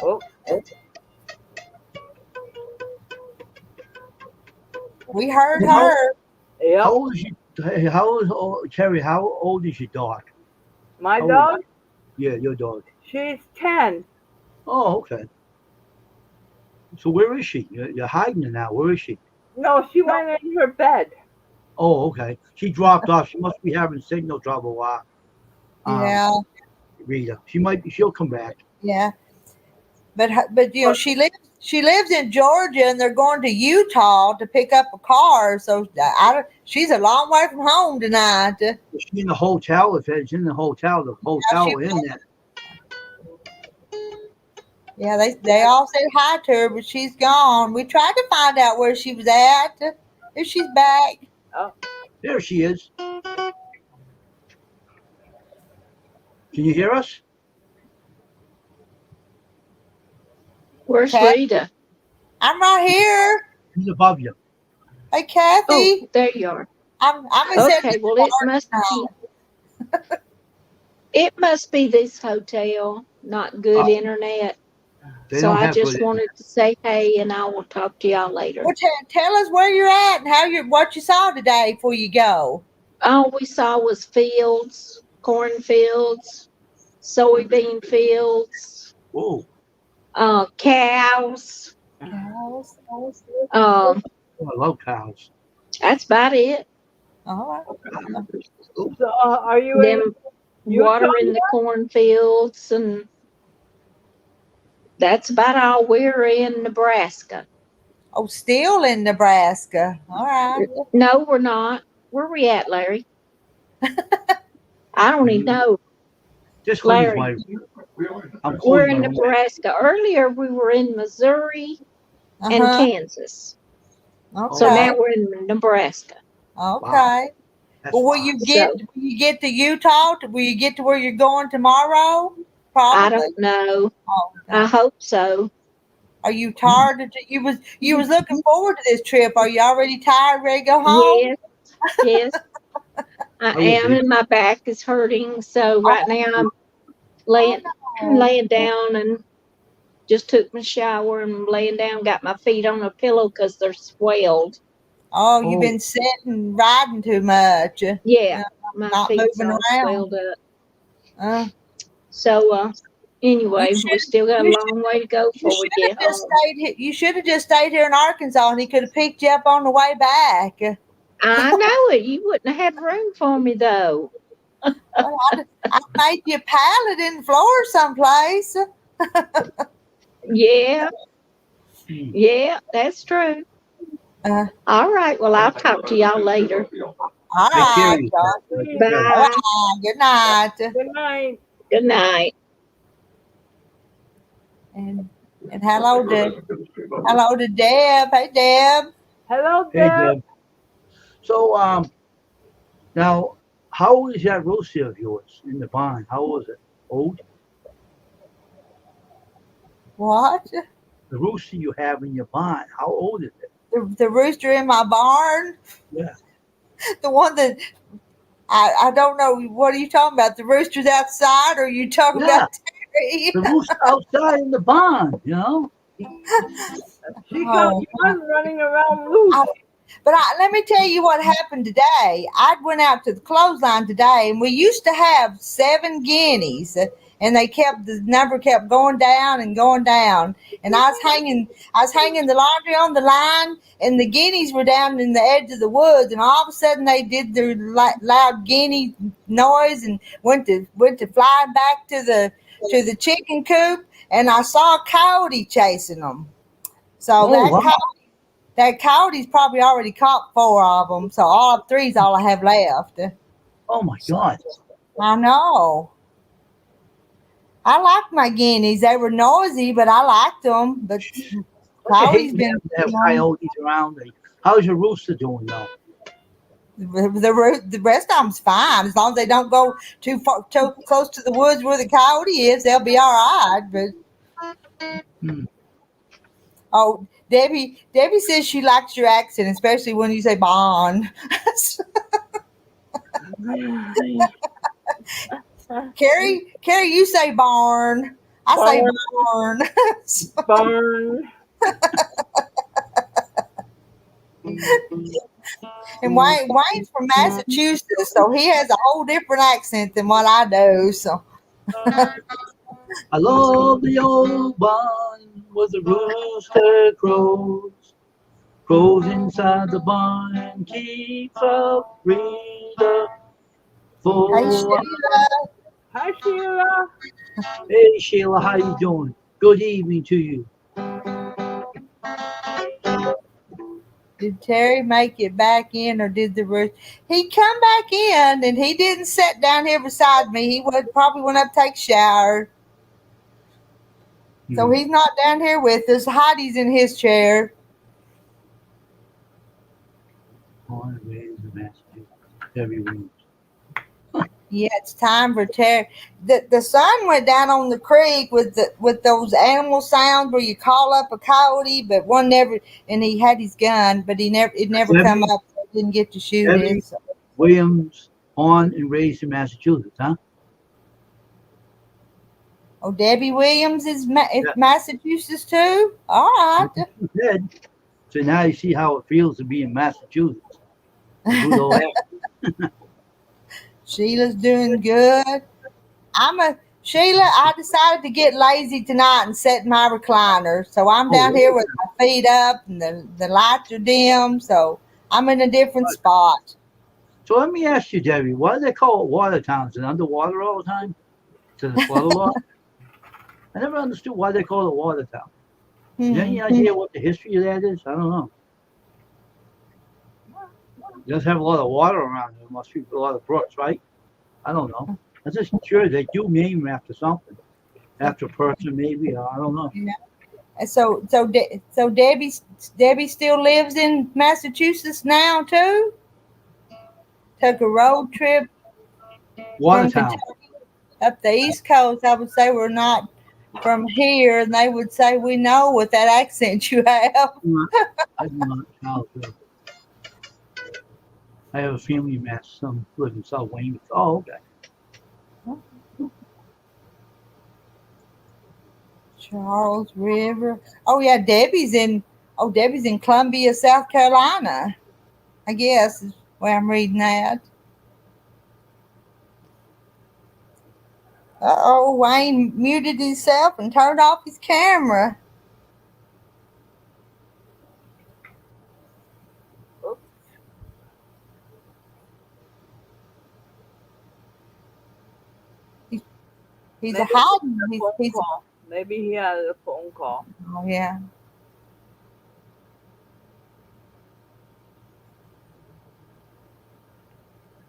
Oh, We heard her. yeah. How old is Terry? How old is your dog? My How dog, Yeah, your dog. she's 10. Oh, okay. So where is she? You're hiding her now. Where is she? No, she went in her bed. Oh, okay. She dropped off. She must be having signal trouble. Yeah, Rita. She'll come back. yeah. But you know she lives in Georgia and they're going to Utah to pick up a car. So she's a long way from home tonight. Is she in the hotel? If it's in the hotel she in there. Yeah, they all said hi to her, but she's gone. We tried to find out where she was at. If she's back. There she is. Can you hear us? Where's Okay. Rita? I'm right here. She's above you. Hey, Kathy. Oh, there you are. I'm in Okay, well it must be this hotel, not good internet. They So don't I have just good. wanted to say hey, and I will talk to y'all later. Well, tell us where you're at and what you saw today before you go. All we saw was fields, cornfields, soybean fields, Oh, cows. Cows. Um, I love cows. that's about it. All right. So, are you in Them Utah? watering the cornfields, and that's about all. We're in Nebraska. Oh, still in Nebraska. All right. No, we're not. Where we at, Larry? I don't even know. Just Larry, my. I'm we're closing in my window. Nebraska. Earlier, we were in Missouri and Uh-huh. Kansas. So Okay. now we're in Nebraska. Okay. That's Well, will fine. you get to Utah? Will you get to where you're going tomorrow? Probably. I don't know. Oh, okay. I hope so. Are you tired? You was looking forward to this trip. Are you already tired, ready to go home? Yes. I am, and my back is hurting. So right now I'm laying down, and just took my shower and laying down. Got my feet on a pillow because they're swelled. Oh, you've been sitting, riding too much. Yeah, my Not feet's moving all around. swelled up. So, anyway, we still got a long way to go before we get home. You should have just stayed here in Arkansas, and he could have picked you up on the way back. I know it. You wouldn't have had room for me though. Well, I made you a pallet in the floor someplace. Yeah, that's true. All right. Well, I'll talk to y'all later. All right. Bye. Good night. Good night. Good night. And hello to Deb. Hey, Deb. Hello, Hey, Deb. Deb. So, now, how old is that roaster of yours in the barn? How old is it? Old? What? The rooster you have in your barn, how old is it? The rooster in my barn? Yeah. The one that I don't know. What are you talking about? The rooster's outside, or are you talking about Terry? The rooster outside in the barn, you know? She got one running around loose. But let me tell you what happened today. I went out to the clothesline today, and we used to have 7 guineas, and the number kept going down and going down. And I was hanging the laundry on the line, and the guineas were down in the edge of the woods, and all of a sudden they did their loud guinea noise and went to flying back to the chicken coop, and I saw a coyote chasing them. So that coyote's probably already caught 4 of them, so all 3 is all I have left. Oh my God! I know. I liked my guineas. They were noisy, but I liked them. But coyotes been have coyotes around. How's your rooster doing now? The rest of them's fine as long as they don't go too close to the woods where the coyote is. They'll be all right. But oh. Debbie says she likes your accent, especially when you say barn. Carrie, you say barn. I say barn. Barn. And Wayne's from Massachusetts, so he has a whole different accent than what I do. So I love the old barn where the rooster crows inside the barn and keeps up reader. Hey, Sheila. Hi, Sheila. Hey, Sheila, how you doing? Good evening to you. Did Terry make it back in, or did the rooster? He come back in, and he didn't sit down here beside me. He probably went up to take a shower. So he's not down here with us. Heidi's in his chair. Yeah, it's time for Terry. The sun went down on the creek with those animal sounds where you call up a coyote, but one never. And he had his gun, but it never come up. didn't get to shoot Debbie it. So. Williams, born and raised in Massachusetts, huh? Oh, Debbie Williams is Yeah. Massachusetts too. All right. She said. So now you see how it feels to be in Massachusetts. Who the last? Sheila's doing good. Sheila. I decided to get lazy tonight and set in my recliner, so I'm down here with my feet up and the lights are dim, so I'm in a different spot. So let me ask you, Debbie, why do they call it Watertown? Is it underwater all the time? To the flood a lot? I never understood why they call it Watertown. Any idea what the history of that is? I don't know. It does have a lot of water around it. It must be a lot of brooks, right? I don't know. I'm just sure they do name after something. After a person, maybe. I don't know. And so Debbie still lives in Massachusetts now too. Took a road trip from Watertown. Kentucky up the East Coast. I would say we're not from here, and they would say we know with that accent you have. I do not know. I have a family in Mass. Some live in South Wayne. Oh, okay. Charles River. Oh yeah, Debbie's in Columbia, South Carolina. I guess is where I'm reading that. Uh-oh, Wayne muted himself and turned off his camera. He's a hiding. Maybe he had a phone call. Oh yeah.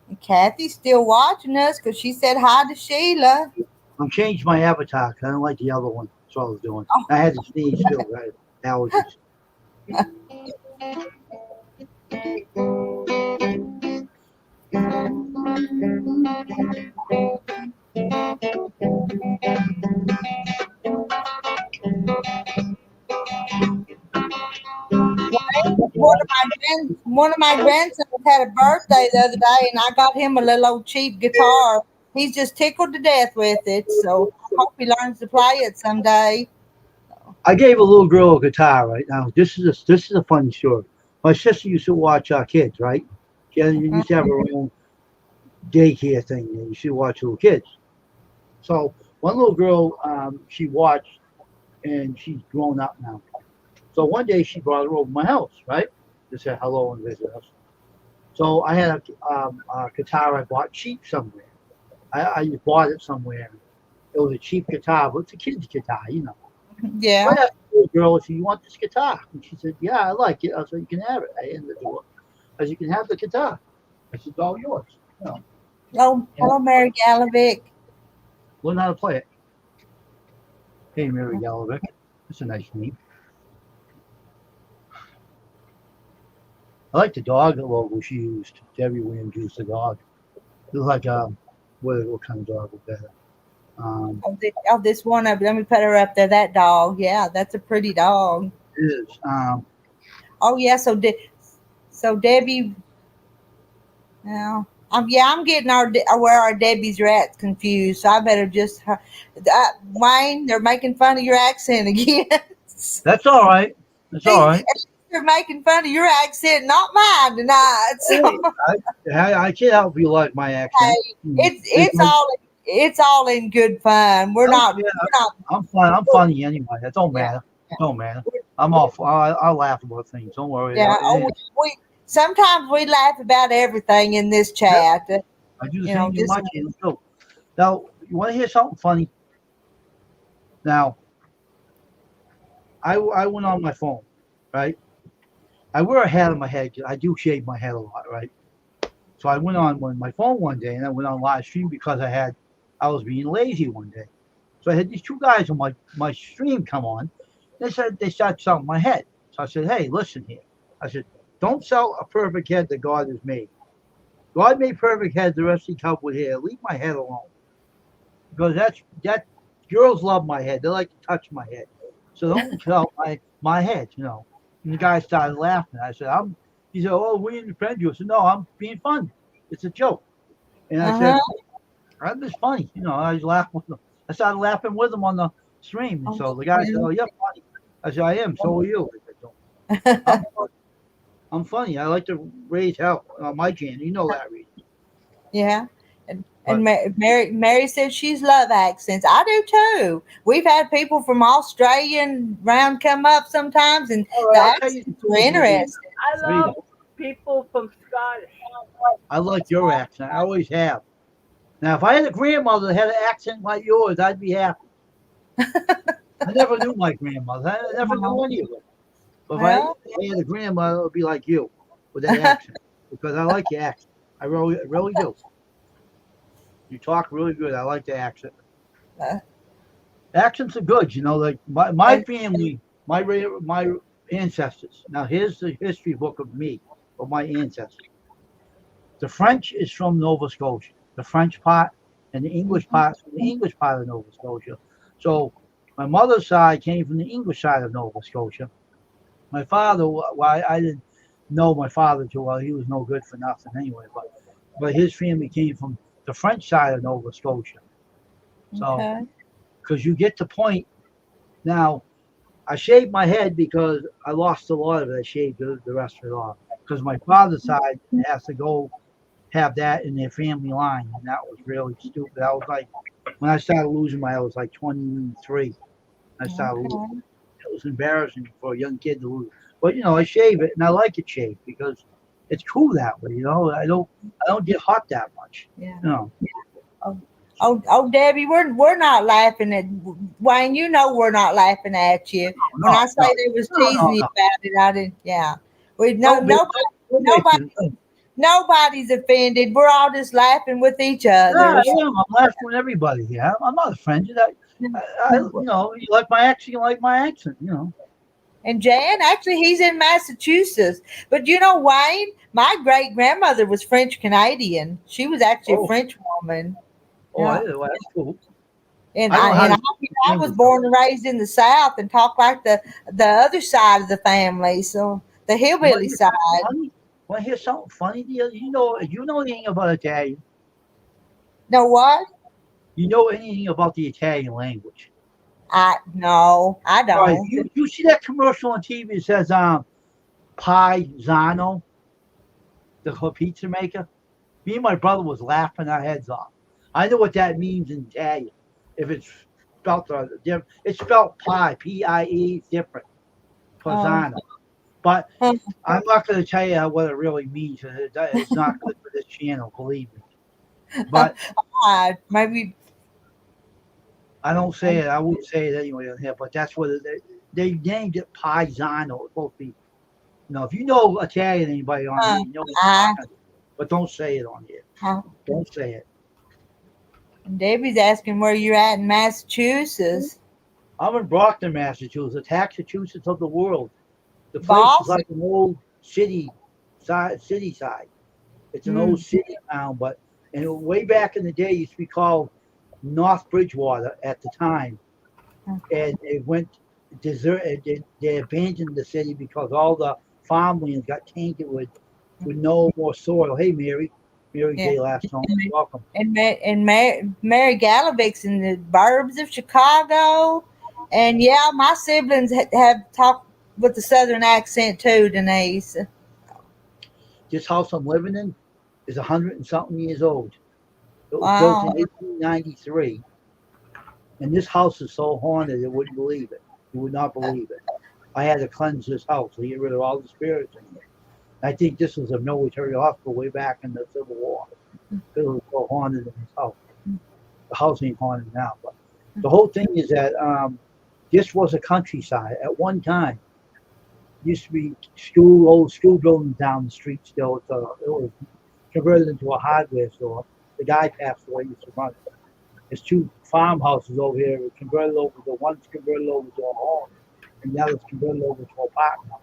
And Kathy's still watching us because she said hi to Sheila. I'm changed my avatar. I don't like the other one. That's what I was doing. Oh. I had to sneeze too. Right? Allergies. One of my grandsons had a birthday the other day, and I got him a little old cheap guitar. He's just tickled to death with it, so I hope he learns to play it someday. I gave a little girl a guitar. Right now, this is a funny story. My sister used to watch our kids. Right, she used to have her own daycare thing. And she watched little kids. So one little girl, she watched, and she's grown up now. So one day she brought her over my house, right, to say hello and visit us. So I had a guitar I bought cheap somewhere. I bought it somewhere. It was a cheap guitar, but it's a kid's guitar, you know. Yeah. I asked the little girl, I said, "You want this guitar?" And she said, "Yeah, I like it." I said, "You can have it." I handed it to her. I said, "You can have the guitar." I said, "It's all yours." You know, Hello, Mary Galovic. learn how to play it. Hey, Mary Galovic. That's a nice name. I like the dog logo she used. Debbie Williams used the dog. It was like what kind of dog was that? This one of let me put her up there. That dog, yeah, that's a pretty dog. It is. Oh yeah, so Debbie. Now, I'm getting where our Debbie's are at confused. So I better just Wayne. They're making fun of your accent again. That's all right. That's all right. They're making fun of your accent, not mine tonight. So. I can't help you like my accent. It's all in good fun. We're not. I'm fun. I'm funny anyway. It don't matter. It don't matter. I laugh about things. Don't worry. Yeah. We sometimes we laugh about everything in this chat. Yeah. I do the same thing my channel too. Now, you want to hear something funny? Now, I went on my phone, right? I wear a hat on my head. I do shave my head a lot, right? So I went on my phone one day, and I went on live stream because I was being lazy one day. So I had these two guys on my stream come on. They started selling my head. So I said, "Hey, listen here." I said, "Don't sell a perfect head that God has made. God made perfect heads. The rest he covered with hair. Leave my head alone, because that girls love my head. They like to touch my head. So don't sell my head, you know." And the guy started laughing. I said, He said, "Oh, we didn't friend you." I said, "No, I'm being fun. It's a joke." And I Uh-huh. said, "I'm just funny." I was laughing with him. I started laughing with him on the stream, and so the guy said, "Oh, you're funny." I said, "I am. So are you." I said, "So I'm funny. I'm funny. I like to raise hell on my channel. You know that, Reed." Yeah. And But Mary said she's love accents. I do too. We've had people from Australia and round come up sometimes, and all the right, I'll tell you the accents are truth, Reed. interesting. I love people from Scottish. I like your accent. I always have. Now, if I had a grandmother that had an accent like yours, I'd be happy. I never knew my grandmother. I never knew any of them. But if Well, I had a grandmother, it would be like you with that accent because I like your accent. I really do. You talk really good. I like the accent. uh, Accents are good. Like my and family, my ancestors. Now, here's the history book of me, of my ancestors. The French is from Nova Scotia, the French part, and the English part is from the English part of Nova Scotia. So my mother's side came from the English side of Nova Scotia. My father, well, I didn't know my father too well. He was no good for nothing anyway. But his family came from the French side of Nova Scotia. So, okay. because you get the point. Now, I shaved my head because I lost a lot of it. I shaved the rest of it off because my father's side has to go have that in their family line, and that was really stupid. I was like, when I started losing my, I was like 23. I started losing. Okay. It was embarrassing for a young kid to lose. But I shave it, and I like it shaved because it's cool that way. I don't get hot that much. Yeah. You know. Oh, Debbie, we're not laughing at Wayne. You know we're not laughing at you. When No, I say no, they was no, teasing you no. about it, I didn't. Yeah, we Don't make, nobody no, nobody's offended. We're all just laughing with each I other. am. I'm laughing with everybody here. I'm not offended. You like my accent, you like my accent. And Jan, actually, he's in Massachusetts. But Wayne, my great grandmother was French Canadian. She was actually a Oh, French woman. Yeah. well, that's cool. And I don't know how I to was born and raised in the South and talk like the other side of the family, so the You want to hillbilly hear side. something funny? Want to hear something funny? You know anything about Italian? Know what? You know anything about the Italian language? No, I All right, don't. you see that commercial on TV that says Paisano, the pizza maker? Me and my brother was laughing our heads off. I know what that means in Italian. If it's spelled different, it's spelled pie, P-I-E, different, Oh, Paisano. But huh, I'm not going to tell you what it really means. It's not good for this channel, believe me. But maybe. I don't say it. I wouldn't say it anyway on here. But that's what they named it Paisano. It's supposed to be. If you know Italian, anybody on here, you know what I'm talking about. But don't say it on here. Don't say it. Debbie's asking where you're at in Massachusetts. I'm in Brockton, Massachusetts, Massachusetts of the world. The place is Boston. like an old city side. It's an old city town, but way back in the day, it used to be called North Bridgewater at the time, and it went deserted. They abandoned the city because all the farmlands got tainted with no more soil. Hey, Mary Yeah. J. Lastone, welcome. And Mary Gallivick's in the burbs of Chicago. And yeah, my siblings have talked with the southern accent too, Denise. This house I'm living in is 100 and something years old. It was Wow. built in 1893, and this house is so haunted you wouldn't believe it. You would not believe it. I had to cleanse this house to get rid of all the spirits in it. I think this was a military hospital way back in the Civil War. It was so haunted in this house. The house ain't haunted now, but the whole thing is that this was a countryside at one time. Used to be old school buildings down the street still. It was converted into a hardware store. The guy passed away, used to run it. There's two farmhouses over here. One's converted over to a home, and the other's converted over to a parking house.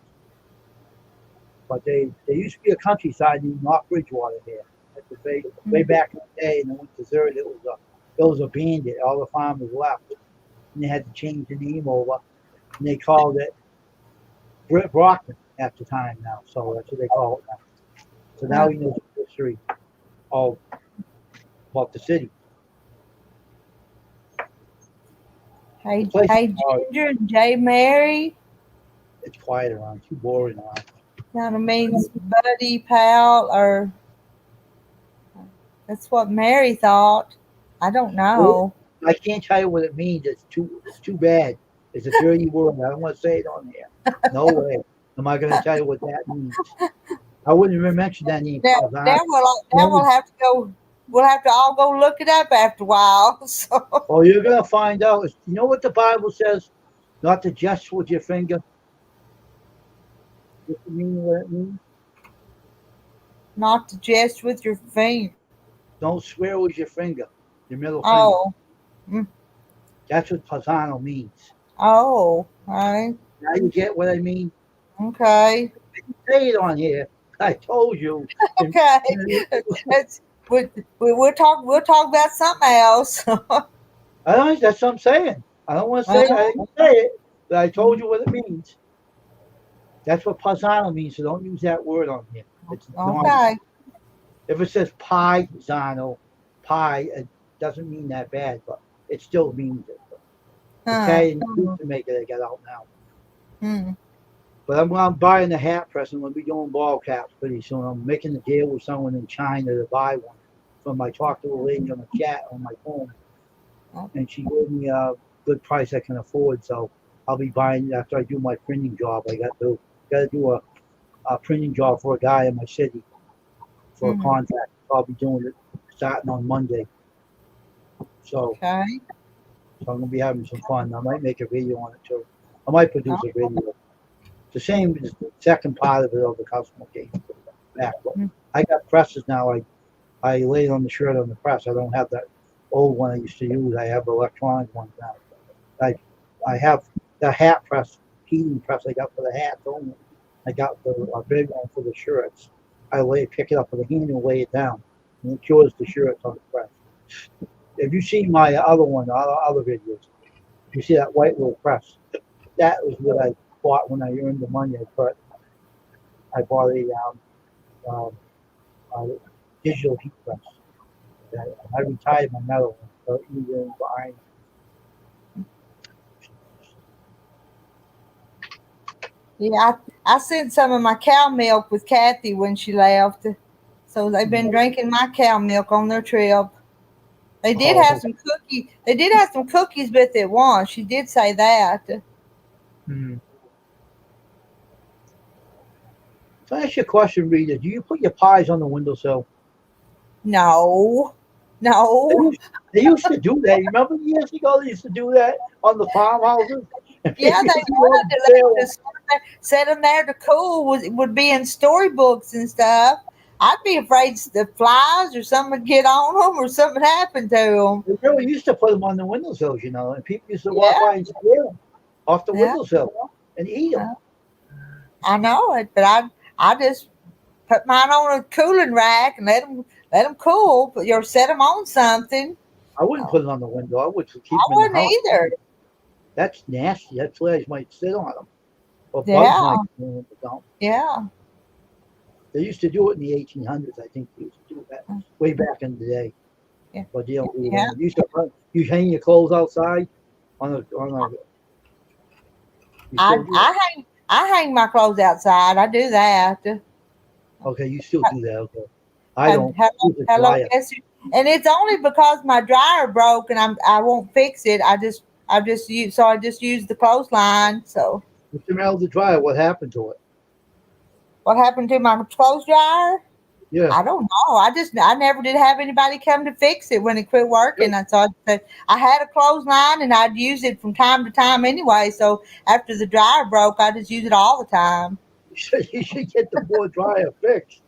But they used to be a countryside in North Bridgewater here. At the way back in the day, and it went deserted. It was abandoned. All the farmers left, and they had to change the name over, and they called it Brockton. at the time now. So that's what they call it now. So now Huh. he knows the history all about the city. Hey, The place hey, is hard. Ginger and Jay Mary. It's quiet around. Too boring around. You know what I mean? Buddy, pal, or that's what Mary thought. I don't know. I can't tell you what it means. It's too bad. It's a dirty word. I don't want to say it on here. No way. Am I going to tell you what that means? I wouldn't even mention that name. Now, we'll have to go. We'll have to all go look it up after a while. So Oh, you're going to find out. You know what the Bible says? Not to gesture with your finger. What's the meaning of what it means? not to jest with your finger. Don't swear with your finger, your middle finger. Oh, That's what Pisano means. oh, all right, Now you get what I mean? okay, Say it on here. I told you. okay. We'll talk. We'll talk about something else. That's what I'm saying. I don't want to say I didn't say it, but I told you what it means. That's what Pisano means, so don't use that word on here. It's not. Okay. If it says Pisano, pie, it doesn't mean that bad, but it still means it. Italian used to make it, I got out now. Hmm. But I'm buying the hat press and we'll be doing ball caps pretty soon. I'm making a deal with someone in China to buy one from I talked to a lady on the chat on my phone. And she gave me a good price I can afford. So I'll be buying after I do my printing job. I got to do a printing job for a guy in my city for a contract. I'll be doing it starting on Monday. So, Okay. so I'm gonna be having some fun. I might make a video on it too. I might produce a video. The same as the second part of it of the customer game back. But I got presses now. I lay it on the shirt on the press. I don't have that old one I used to use. I have electronic ones now. I have the hat press, heating press I got for the hats only. I got a big one for the shirts. I pick it up with a hand and lay it down, and it cures the shirts on the press. If you see my other one, other videos, you see that white little press. That was what I bought when I earned the money. I bought a digital heat press. I retired my metal one, so even behind. Yeah, I sent some of my cow milk with Kathy when she left. So they've been drinking my cow milk on their trip. They did have some cookies. They did have some cookies with it once. She did say that. So I ask you a question, Rita. Do you put your pies on the windowsill? No. They used to do that. You remember years ago they used to do that on the farmhouses? Yeah, they would. They just set them there to cool. Would be in storybooks and stuff. I'd be afraid the flies or something would get on them or something happened to them. They really used to put them on the windowsills, and people used to walk by and steal them off the windowsill and eat them. I know it, but I just put mine on a cooling rack and let them cool. But you set them on something. I wouldn't put it on the window. I would keep them I in wouldn't the house. either. That's nasty. That flies might sit on them. Or bugs Yeah. might don't. Yeah. They used to do it in the 1800s. I think they used to do that way back in the day. Yeah. But they don't do Yeah. that. You hang your clothes outside on a. I hang my clothes outside. I do that. Okay, you still do that. Okay, I don't. Hello, Jesse. And it's only because my dryer broke and I won't fix it. I just use the clothesline. So What's the matter with the dryer? What happened to it? what happened to my clothes dryer? Yeah. I don't know. I never did have anybody come to fix it when it quit working. I thought that I had a clothesline and I'd use it from time to time anyway. So after the dryer broke, I just use it all the time. You should get the poor dryer fixed.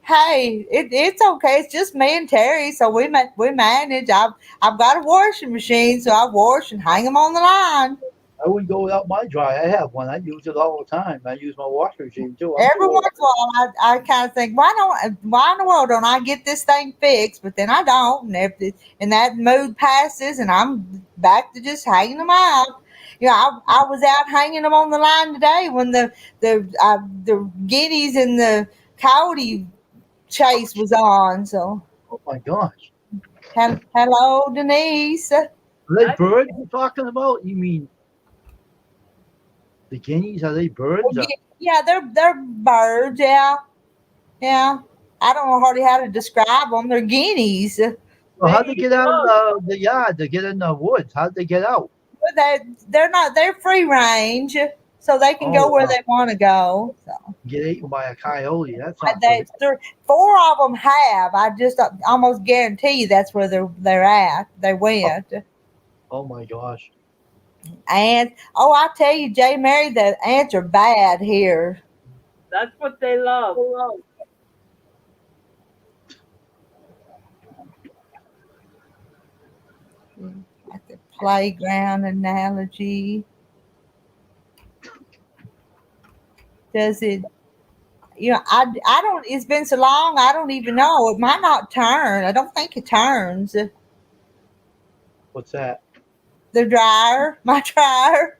Hey, it's okay. It's just me and Terry, so we manage. I've got a washing machine, so I wash and hang them on the line. I wouldn't go without my dryer. I have one. I use it all the time. I use my washing machine too. Every once in a while, I kind of think, why in the world don't I get this thing fixed? But then I don't. And that mood passes, and I'm back to just hanging them out. I was out hanging them on the line today when the guineas and the coyote chase was on. So, Oh my gosh. hello, Denise. Are they birds you're talking about? You mean the guineas? Are they birds? Yeah, they're birds. Yeah, yeah. I don't know hardly how to describe them. They're guineas. Well, how'd they get out of the yard to get in the woods? How'd they get out? But they're free range, so they can go where wow. they want to go. So Get eaten by a coyote. That's not good. four of them have. I just almost guarantee you that's where they're at. They went. Oh my gosh. And I tell you, Jay Mary, the ants are bad here. That's what they love. Like the playground analogy. Does it? I don't. It's been so long. I don't even know. It might not turn. I don't think it turns. What's that? The dryer, my dryer.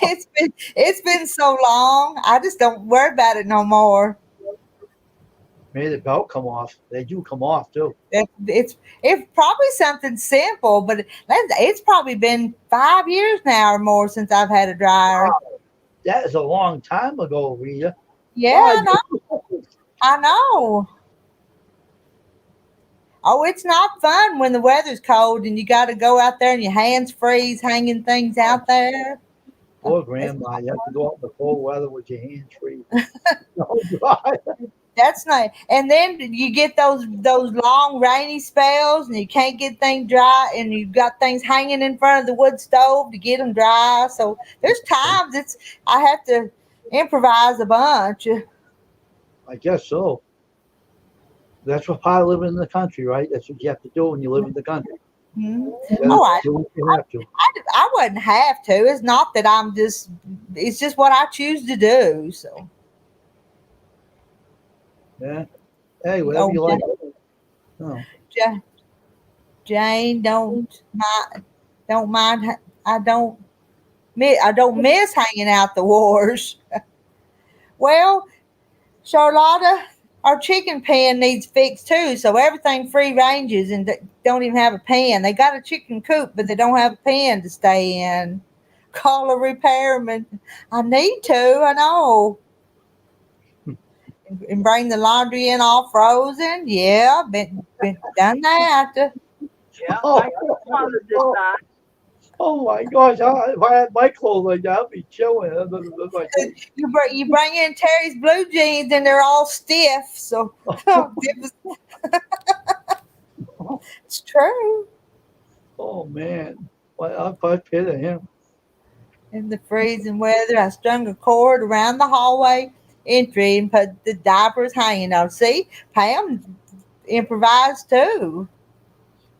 It's been so long. I just don't worry about it no more. Made the belt come off. They do come off too. It's probably something simple, but it's probably been 5 years now or more since I've had a dryer. Wow. That is a long time ago, Rita. Yeah, I know. Oh, it's not fun when the weather's cold and you got to go out there and your hands freeze hanging things out there. Poor grandma, you have to go out in the cold weather with your hands free. No dry. That's not. And then you get those long rainy spells and you can't get things dry, and you've got things hanging in front of the wood stove to get them dry. So there's times I have to improvise a bunch. I guess so. That's what part of living in the country, right? That's what you have to do when you live in the country. Mm-hmm. You have to. I wouldn't have to. It's not that it's just what I choose to do. So Yeah. Hey, whatever you like. Oh. Jane, don't mind. I don't miss hanging out the wars. Well, Charlotta, our chicken pen needs fixed too, so everything free ranges and don't even have a pen. They got a chicken coop, but they don't have a pen to stay in. Call a repairman. I need to, I know. And bring the laundry in all frozen. Yeah, been done that. Yeah, my grandfather did that. Oh my gosh! If I had my clothes like that, I'd be chilling. You bring in Terry's blue jeans and they're all stiff. So it's true. Oh man, well, I pity him. In the freezing weather, I strung a cord around the hallway entry and put the diapers hanging on. See, Pam improvised too.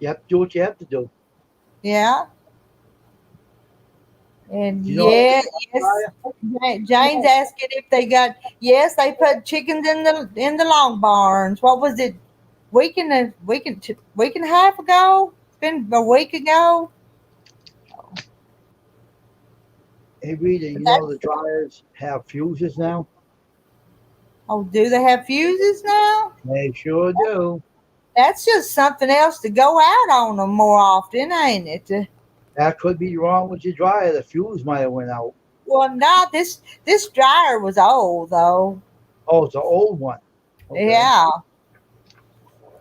You have to do what you have to do. Yeah. And Jane's asking if they got. Yes, they put chickens in the long barns. What was it? Week and a half ago. It's been a week ago. Hey Rita, you know the dryers have fuses now? Oh, do they have fuses now? They sure do. That's just something else to go out on them more often, ain't it? That could be wrong with your dryer. The fuse might have went out. Well, no, this dryer was old though. Oh, it's an old one. Okay. Yeah.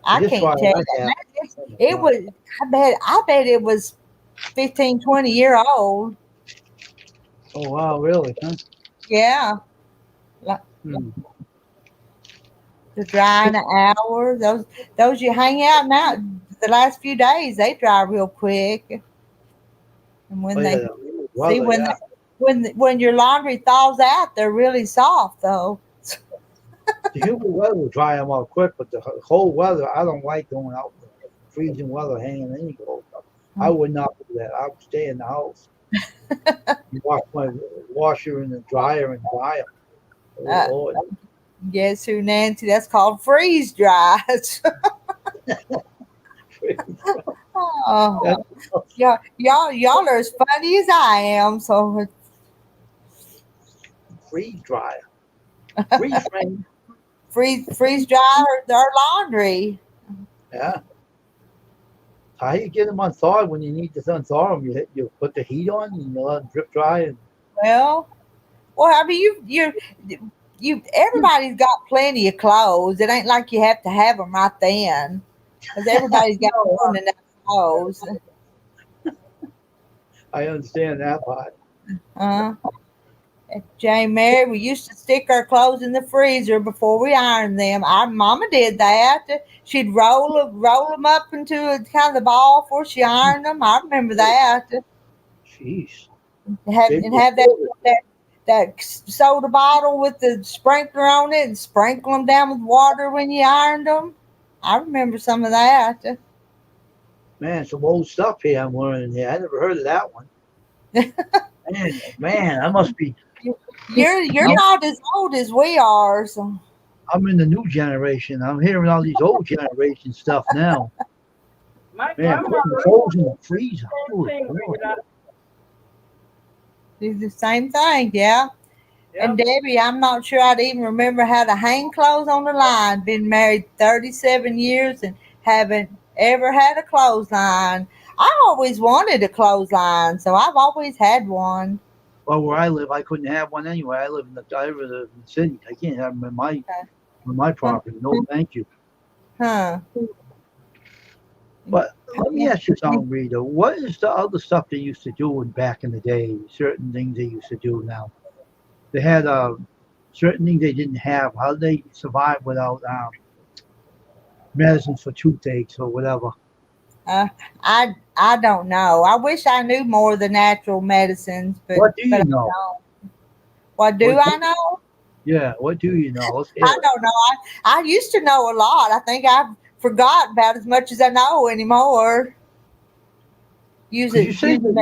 I can't tell you. It was. I bet it was 15, 20 year old. Oh wow, really? Huh? Yeah. To dry in an hour. Those you hang out now. The last few days they dry real quick. And when when your laundry thaws out, they're really soft though. The humid weather will dry them out quick, but the cold weather, I don't like going out in the freezing weather hanging any clothes up. I would not do that. I would stay in the house. wash my washer and the dryer and dry them. Oh, Uh, Lord. Guess who, Nancy? That's called freeze dry. Oh, yeah, y'all are as funny as I am. So Freeze dryer. Freeze frame. freeze dry our laundry. Yeah. How you get them unthawed when you need to unthaw them? You put the heat on and you let them drip dry. And Well, I mean, everybody's got plenty of clothes. It ain't like you have to have them right then, because everybody's got more than enough clothes. I understand that part. Uh, Jane Mary, we used to stick our clothes in the freezer before we ironed them. Our mama did that. She'd roll them up into a kind of the ball before she ironed them. I remember that. Jeez. Have that soda bottle with the sprinkler on it and sprinkle them down with water when you ironed them. I remember some of that. Man, some old stuff here I'm learning here. I never heard of that one. man, I must be. You're not as old as we are. So. I'm in the new generation. I'm hearing all these old generation stuff now. My Man, grandma putting clothes in the freezer. same thing, Rita. Do the same thing, yeah. And Debbie, I'm not sure I'd even remember how to hang clothes on the line. Been married 37 years and haven't ever had a clothesline. I always wanted a clothesline, so I've always had one. Well, where I live, I couldn't have one anyway. I live in the city. I can't have them in my property. No, thank you. Huh. But let me ask you something, Rita. What is the other stuff they used to do back in the day? Certain things they used to do now. They had certain things they didn't have. How did they survive without medicines for toothaches or whatever? I don't know. I wish I knew more of the natural medicines, but What do you I know? don't. What do I know? Yeah, what do you know? Let's hear I it. don't know. I used to know a lot. I think I've forgot about as much as I know anymore. You said Remembers.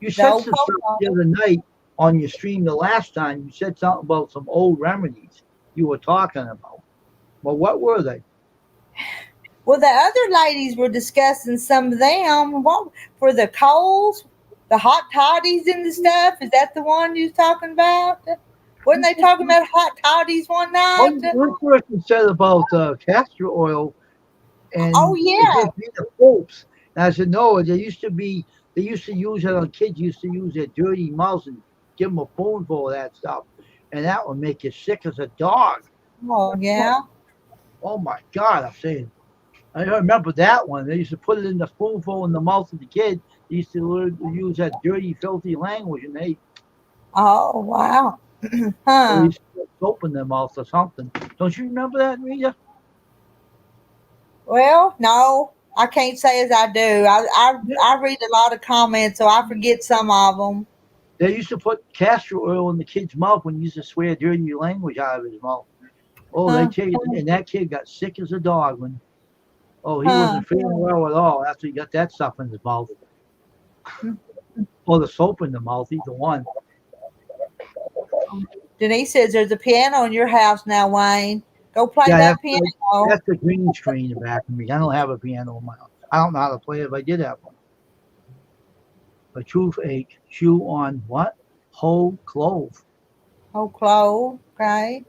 you said some stuff the other night on your stream the last time. You said something about some old remedies you were talking about. Well, what were they? Well, the other ladies were discussing some of them. What for the colds, the hot toddies and the stuff? Is that the one you was talking about? Wasn't they talking about hot toddies one night? One person said about castor oil and Oh yeah. the popes. And I said no. They used to use it on kids. Used to use their dirty mouths and give them a spoonful of that stuff, and that would make you sick as a dog. Oh yeah. Oh my God! I'm saying. I remember that one. They used to put it in the spoonful in the mouth of the kid. They used to use that dirty, filthy language, and they Oh wow. used to put soap in their mouth or something. Don't you remember that, Rita? Well, no, I can't say as I do. I read a lot of comments, so I forget some of them. They used to put castor oil in the kid's mouth when he used to swear dirty language out of his mouth. Oh, they tell you, and that kid got sick as a dog when. Oh, he wasn't feeling well at all after he got that stuff in his mouth. Or the soap in the mouth, either one. Denise says there's a piano in your house now, Wayne. Go play that piano. That's the green screen back of me. I don't have a piano in my house. I don't know how to play it if I did have one. A toothache, chew on what? Whole clove. Whole clove, okay.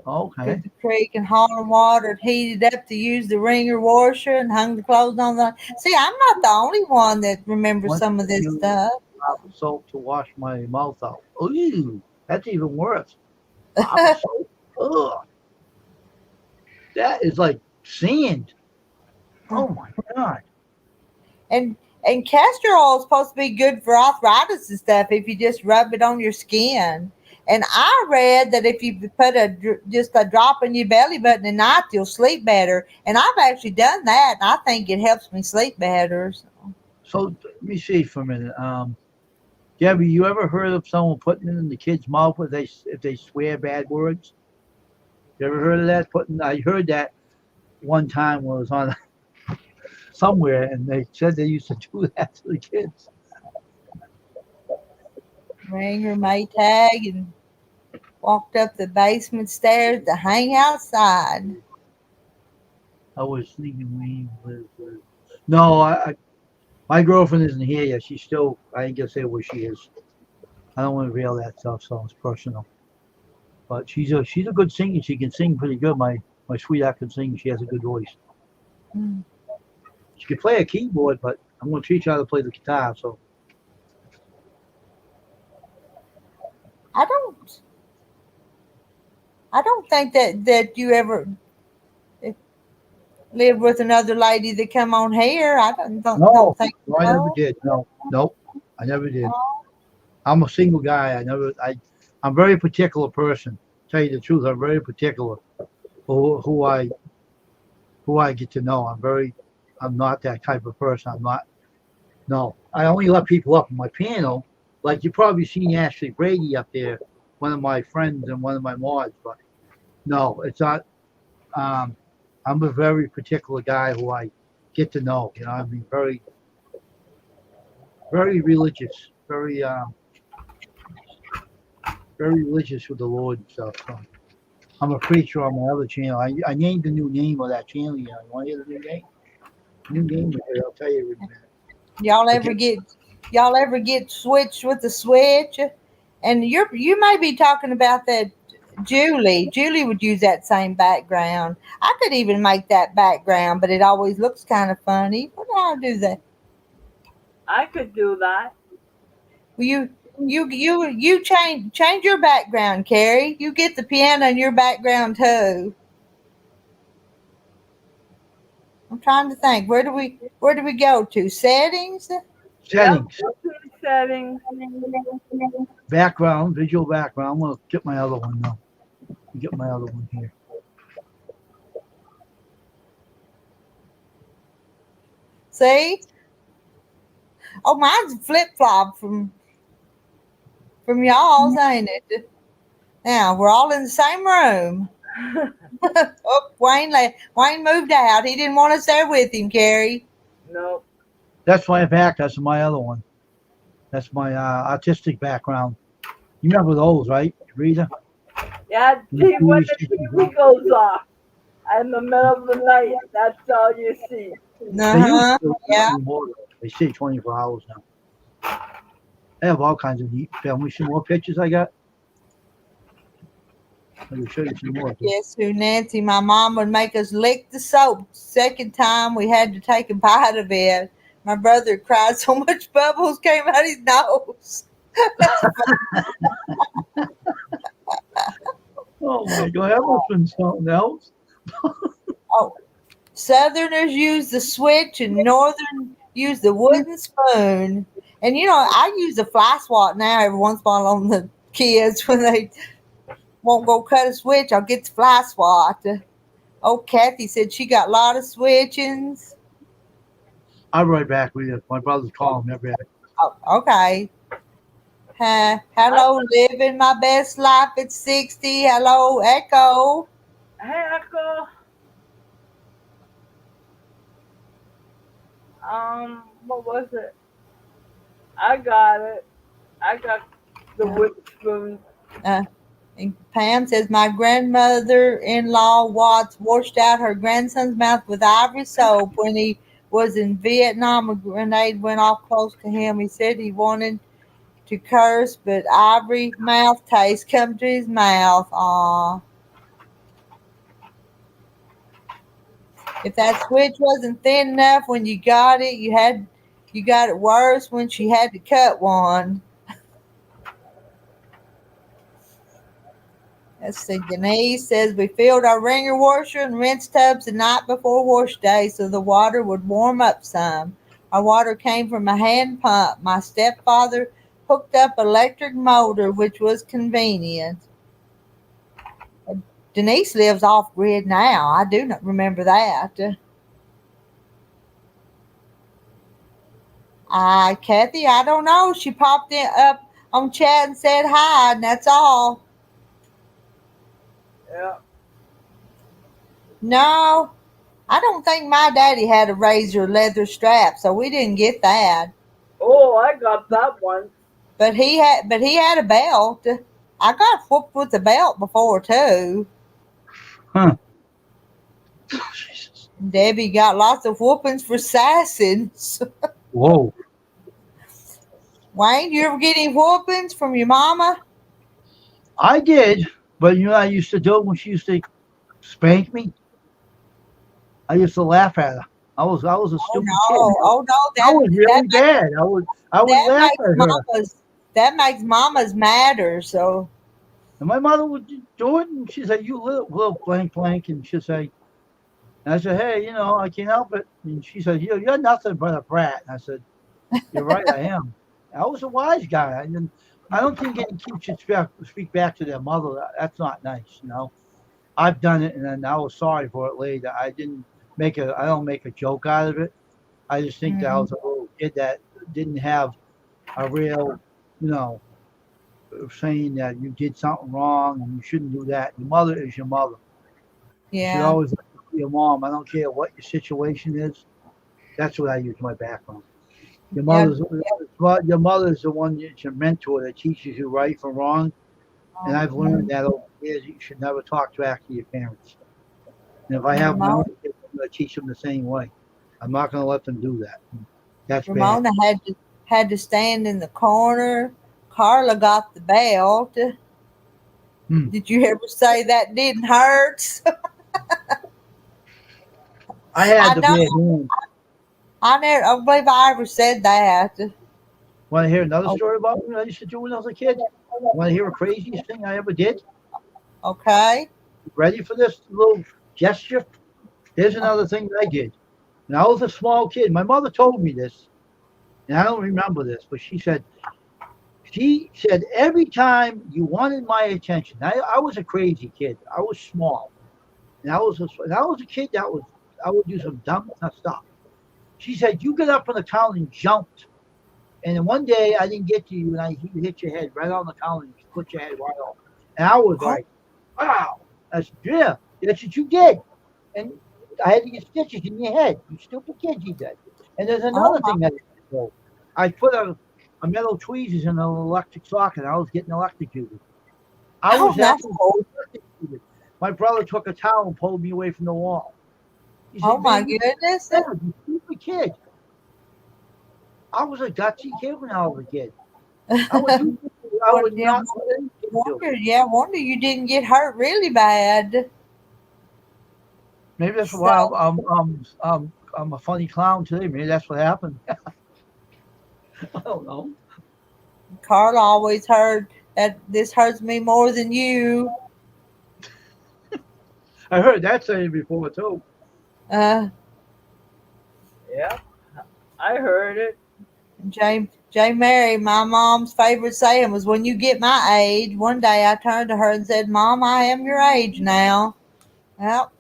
Okay. Took the creek and hauled water, heated up to use the wringer washer and hung the clothes on the. See, I'm not the only one that remembers some of this stuff. Soap to wash my mouth out. Ooh, that's even worse. Soap. Ugh. That is like sand. Oh my God. And castor oil is supposed to be good for arthritis and stuff if you just rub it on your skin. And I read that if you put just a drop in your belly button at night, you'll sleep better. And I've actually done that, and I think it helps me sleep better. So let me see for a minute. Gabby, you ever heard of someone putting it in the kid's mouth if they swear bad words? You ever heard of that? I heard that one time when I was on somewhere, and they said they used to do that to the kids. rang her Maytag, and walked up the basement stairs to hang outside. I was thinking no, my girlfriend isn't here yet. She's still, I ain't gonna say where she is. I don't want to reveal that stuff, so it's personal. But she's a good singer. She can sing pretty good. My sweetheart can sing. She has a good voice. Mm. She can play a keyboard, but I'm gonna teach her how to play the guitar. So I don't think that you ever lived with another lady that come on here. I don't think no, I never did. No, nope, I never did. I'm a single guy. I'm a very particular person. Tell you the truth, I'm very particular who I get to know. I'm not that type of person. I'm not. No, I only let people up on my panel. Like you probably seen Ashley Brady up there, one of my friends and one of my mods. But no, it's not. I'm a very particular guy who I get to know. You know, I mean, very, very religious, very religious with the Lord and stuff. So I'm a preacher on my other channel. I named the new name of that channel. You want to hear the new name? New name, I'll tell you in a minute. y'all ever get switched with the switch? And you may be talking about that Julie. Julie would use that same background. I could even make that background, but it always looks kind of funny. What do I do that? I could do that. Well, you change your background, Carrie. You get the piano in your background too. I'm trying to think. Where do we go to? Settings? Settings, Yep, go to the settings. background, visual background. I'm gonna get my other one now. Get my other one here. See? Oh, mine's a flip flop from y'all's, ain't it? Now we're all in the same room. Oh, Wayne moved out. He didn't want us there with him, Carrie. No. That's my back. That's my other one. That's my artistic background. You remember those, right, Rita? Yeah, see when the TV goes off in the middle of the night, that's all you see. Uh-huh. Yeah. They say 24 hours now. I have all kinds of neat family. See more pictures I got? I can show you some more. Guess who, Nancy? My mom would make us lick the soap. Second time we had to take a bite of it. My brother cried so much bubbles came out his nose. Oh my God, that must have been something else. Oh, Southerners use the switch and Northern use the wooden spoon. And I use a fly swat now every once in a while on the kids when they won't go cut a switch. I'll get the fly swat. Oh, Kathy said she got a lot of switchings. I'll be right back with you. My brother's calling me. I'll be back. Oh, okay. Hello, living my best life at 60. Hello, Echo. Hey, Echo. What was it? I got it. I got the wood spoon. And Pam says, my grandmother-in-law Watts washed out her grandson's mouth with ivory soap when he was in Vietnam. A grenade went off close to him. He said he wanted to curse, but ivory mouth taste come to his mouth. Aw. If that switch wasn't thin enough when you got it, you got it worse when she had to cut one. Let's see. Denise says we filled our wringer washer and rinse tubs the night before wash day so the water would warm up some. Our water came from a hand pump. My stepfather hooked up electric motor, which was convenient. Denise lives off grid now. I do not remember that. Kathy, I don't know. She popped up on chat and said hi, and that's all. Yeah. No, I don't think my daddy had a razor leather strap, so we didn't get that. Oh, I got that one. But he had a belt. I got whooped with a belt before too. Huh. Oh, Jesus. Debbie got lots of whoopings for sassins. Whoa. Wayne, you ever get any whoopings from your mama? I did, but you know what I used to do when she used to spank me? I used to laugh at her. I was a Oh stupid kid. no! Oh no! I was really bad. I would That laugh makes at her. that makes mamas madder. So And my mother would do it, and she'd say, "You little blank blank," and she'd say, and I said, "Hey, I can't help it." And she said, "You're nothing but a brat." And I said, "You're right, I am." I was a wise guy. I don't think any kid should speak back to their mother. That's not nice. I've done it, and then I was sorry for it later. I don't make a joke out of it. I just think that I mhm. was a little kid that didn't have a real, you know, saying that you did something wrong and you shouldn't do that. Your mother is your mother. You should Yeah, always listen to your mom. I don't care what your situation is. That's what I use my background. Your yeah. mother's your mother's the one that's your mentor that teaches you right from wrong. And I've learned Mhm. that over the years. You should never talk back to your parents. And if I have my Ramona, own kids, I'm going to teach them the same way. I'm not going to let them do that. That's bad. Ramona had to stand in the corner. Carla got the belt. Hmm. Did you ever say that didn't hurt? I had I the know. bad hand. I believe I ever said that. Want to hear another Oh, story about what I used to do when I was a kid? Want to hear a craziest thing I ever did? okay. Ready for this little gesture? Here's another thing that I did. When I was a small kid, my mother told me this, and I don't remember this, but she said every time you wanted my attention, I was a crazy kid. I was small, and I was a kid I would do some dumb stuff. She said you get up on the counter and jumped, and then one day I didn't get to you, and you hit your head right on the counter and split your head right off, and I was Oh, like, wow. I said, yeah, that's what you did, and I had to get stitches in your head. You stupid kid, you did. And there's oh another my! thing that I did. I put a metal tweezers in an electric socket. I was getting electrocuted. I Oh, was that's actually cool. electrocuted. My brother took a towel and pulled me away from the wall. He Oh said, my "Man, you goodness! you stupid kid." I was a gutsy kid when I was a kid. I would do things I would Yeah, not let any kid do. wonder you didn't get hurt really bad. Maybe that's So why I'm a funny clown today. Maybe that's what happened. I don't know. Carla always heard that this hurts me more than you. I heard that saying before too. Uh, Yep, I heard it. J. Mary, my mom's favorite saying was, "When you get my age." One day I turned to her and said, "Mom, I am your age now." Well,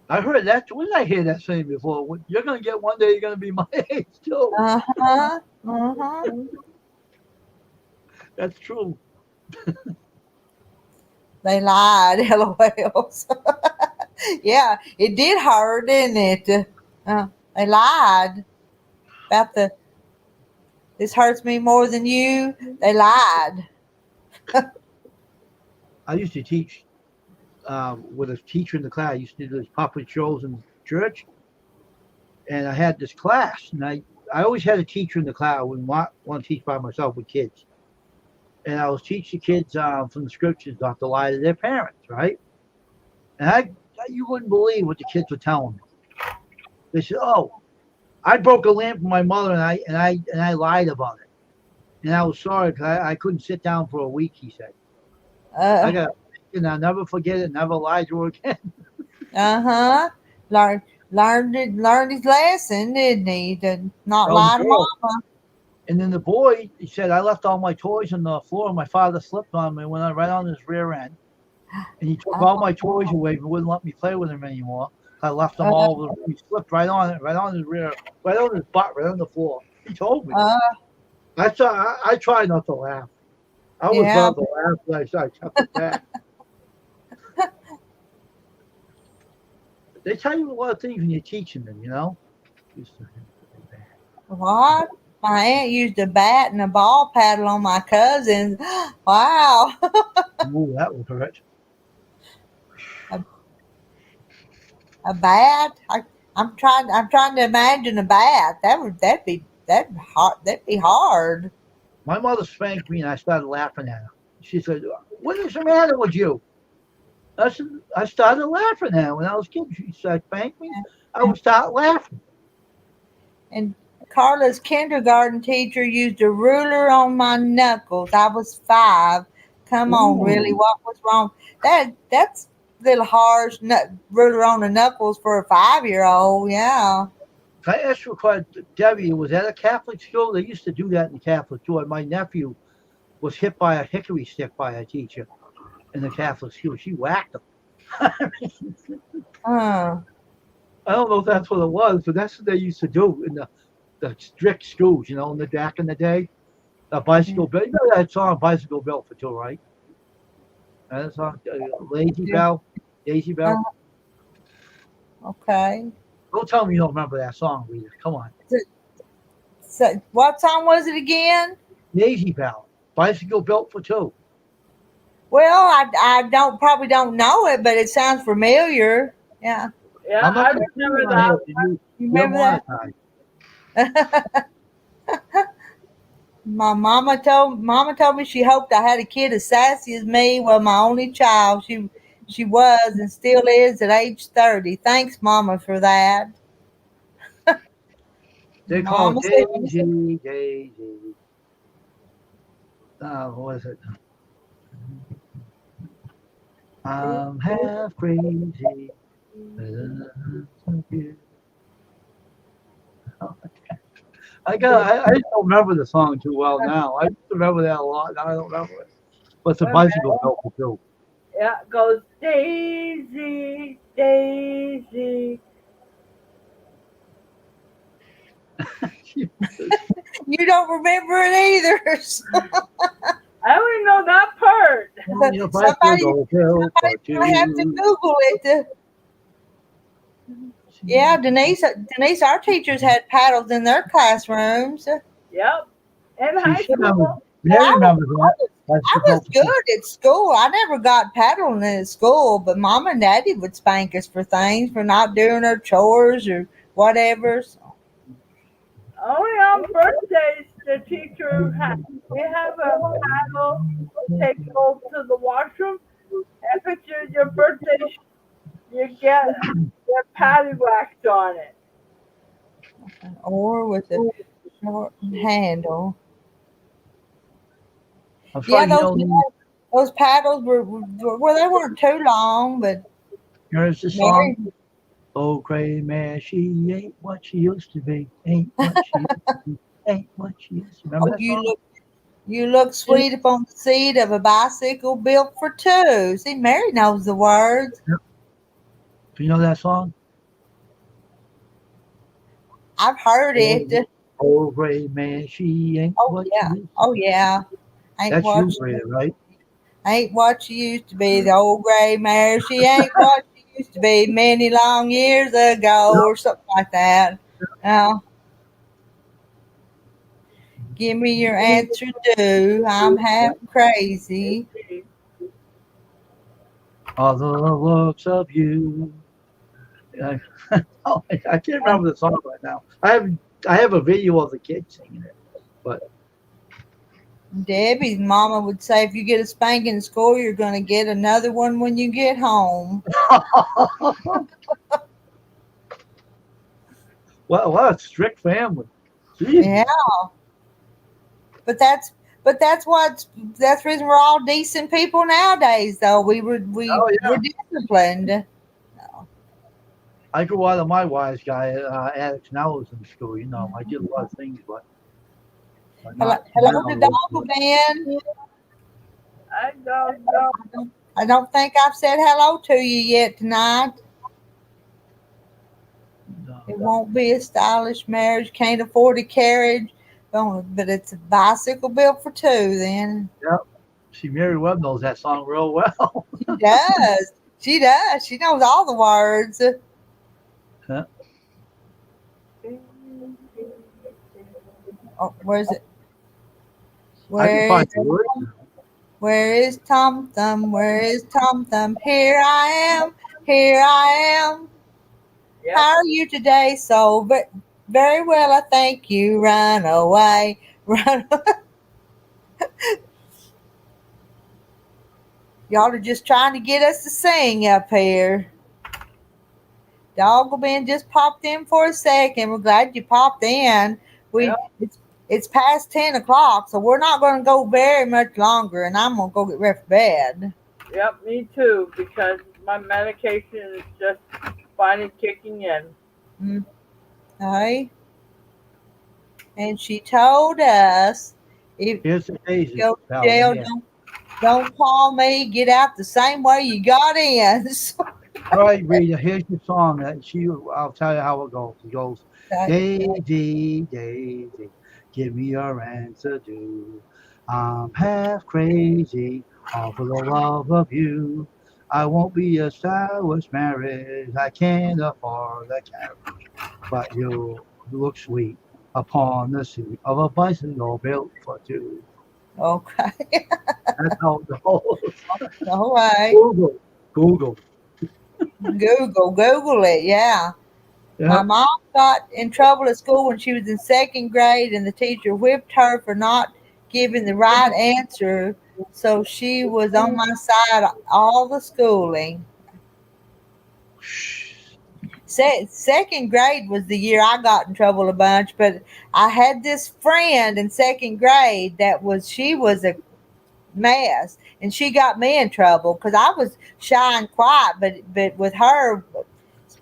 I heard that. When did I hear that saying before? You're gonna get one day. You're gonna be my age too. uh huh, uh huh. That's true. They lied. LOLs. Yeah, it did hurt, didn't it? They lied about the. This hurts me more than you. They lied. I used to teach with a teacher in the class. I used to do these puppet shows in church, and I had this class, and I always had a teacher in the class. I wouldn't want to teach by myself with kids, and I was teaching kids from the scriptures not to lie to their parents, right? And you wouldn't believe what the kids were telling me. They said, "Oh, I broke a lamp for my mother, and I lied about it, and I was sorry because I couldn't sit down for a week." He said, "I Uh got, and I'll never forget it. Never lied to her again." huh. Learned his lesson, didn't he? To not Well, the lie to girl, mama. and then the boy, he said, "I left all my toys on the floor. My father slipped on me and went right on his rear end, and he took all Oh, my toys away and wouldn't let me play with them anymore. I left them uh, all over. He slipped right on it, right on his rear, right on his butt, right on the floor." He told me. uh, I tried not to laugh. I was yeah. about to laugh, but I kept it back. They tell you a lot of things when you're teaching them. What? My aunt used a bat and a ball paddle on my cousins. Wow. Ooh, that would hurt. A bat? I'm trying to imagine a bat. That'd be hard. My mother spanked me, and I started laughing at her. She said, "What is the matter with you?" I started laughing at her when I was a kid. She said, "Spank me." I would start laughing. And Carla's kindergarten teacher used a ruler on my knuckles. I was 5. Come on, really? Ooh. What was wrong? That's a little harsh. Ruler on the knuckles for a 5-year-old. Yeah. Can I ask you a question, Debbie? Was that a Catholic school? They used to do that in the Catholic school. And my nephew was hit by a hickory stick by a teacher in the Catholic school. She whacked him. Uh, I don't know if that's what it was, but that's what they used to do in the strict schools, in back in the day. A bicycle belt. You know that song, Bicycle Built for Two, right? That song, Lazy Yeah. Bell, Daisy Bell. okay. Don't tell me you don't remember that song, Rita. Come on. So, what song was it again? Daisy Bell, Bicycle Built for Two. Well, I probably don't know it, but it sounds familiar. Yeah. Yeah, I'm not I gonna sing remember it on that. here. You You remember that? monetize. My mama told me she hoped I had a kid as sassy as me. Well, my only child. She was and still is at age 30. Thanks, Mama, for that. They call Mama it said, Daisy, Daisy. What is it? I'm half crazy. I don't remember the song too well now. I used to remember that a lot. Now I don't remember it. What's the Wait a bicycle built for two? Yeah, it goes Daisy, Daisy. you don't remember it either. I only know that part. Your somebody bicycle built for somebody's gonna have to two. Google it. Yeah, Denise, our teachers had paddles in their classrooms. Yep. In See, high she remembers. school. Mary I remembers that. I Bicycle was built for two. good at school. I never got paddling at school, but Mom and Daddy would spank us for things for not doing our chores or whatever. So, Only on birthdays the teacher has. We have a paddle. Take you to the washroom. If it's your birthday, you get your patty whacked on it. or with a short handle. I'm Yeah, sorry, those paddles were well, they weren't too long, but here's the Mary, song. Oh, gray man, she ain't what she used to be. Ain't what she used to be. Ain't what she used to be. Remember oh, that song? you look sweet upon the seat of a bicycle built for two. See, Mary knows the words. Do you know that song? I've heard it. Oh, gray man, she ain't Oh what yeah. she used to Oh yeah. be. Ain't That's what you, Rita, right? ain't what she used to be. The old gray mare. She ain't what she used to be many long years ago, or something like that. Now, give me your answer, do. I'm half crazy. All the looks of you. I, I can't remember the song right now. I have a video of the kid singing it, but Debbie's mama would say, if you get a spanking in school, you're going to get another one when you get home. what a strict family. Jeez. Yeah, but that's that's the reason we're all decent people nowadays. Though Oh yeah. we're disciplined. I grew out of my wise guy addicts now is in school. I did a lot of things, but Hello to Doggle Ben. I don't know. I don't think I've said hello to you yet tonight. It won't be a stylish marriage. Can't afford a carriage, but it's a bicycle built for two. Then Yep. See, Mary Webb knows that song real well. she does. She does. She knows all the words. Oh, where's it? I can Where find is the words. Where is Tom Thumb? Where is Tom Thumb? Here I am. Here I am. Yep. How are you today? So very well, I thank you. Run away. Run. Y'all are just trying to get us to sing up here. Doggle Ben just popped in for a second. We're glad you popped in. Yep. It's past 10 o'clock, so we're not going to go very much longer, and I'm going to go get ready for bed. Yep, me too, because my medication is just finally kicking in. Okay. And she told us, if Here's the daisy. you go to Pal, jail, yeah. don't call me. Get out the same way you got in. All right, Rita, here's your song. I'll tell you how it goes. It goes, Daisy, Daisy, give me your answer, do. I'm half crazy, all for the love of you. I won't be a stylish marriage. I can't afford a carriage, but you look sweet upon the seat of a bicycle built for two. Okay. That's how it goes. All right. Google. Google it. Yeah. My Yeah. mom got in trouble at school when she was in second grade, and the teacher whipped her for not giving the right answer. So she was on my side all the schooling. Second grade was the year I got in trouble a bunch, but I had this friend in second grade she was a mess, and she got me in trouble because I was shy and quiet, but with her,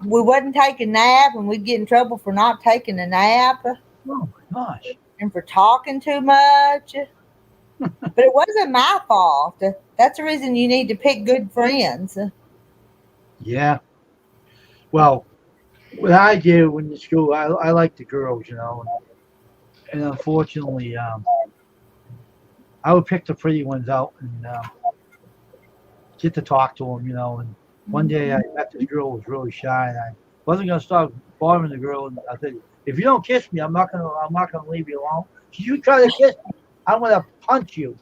we wouldn't take a nap, and we'd get in trouble for not taking a nap Oh my gosh. and for talking too much. But it wasn't my fault. That's the reason you need to pick good friends. Yeah. Well, what I did when in school, I like the girls, and unfortunately, I would pick the pretty ones out and get to talk to them, And one day I met this girl who was really shy, and I wasn't gonna stop bothering the girl. And I said, "If you don't kiss me, I'm not gonna leave you alone. If you try to kiss me, I'm gonna punch you."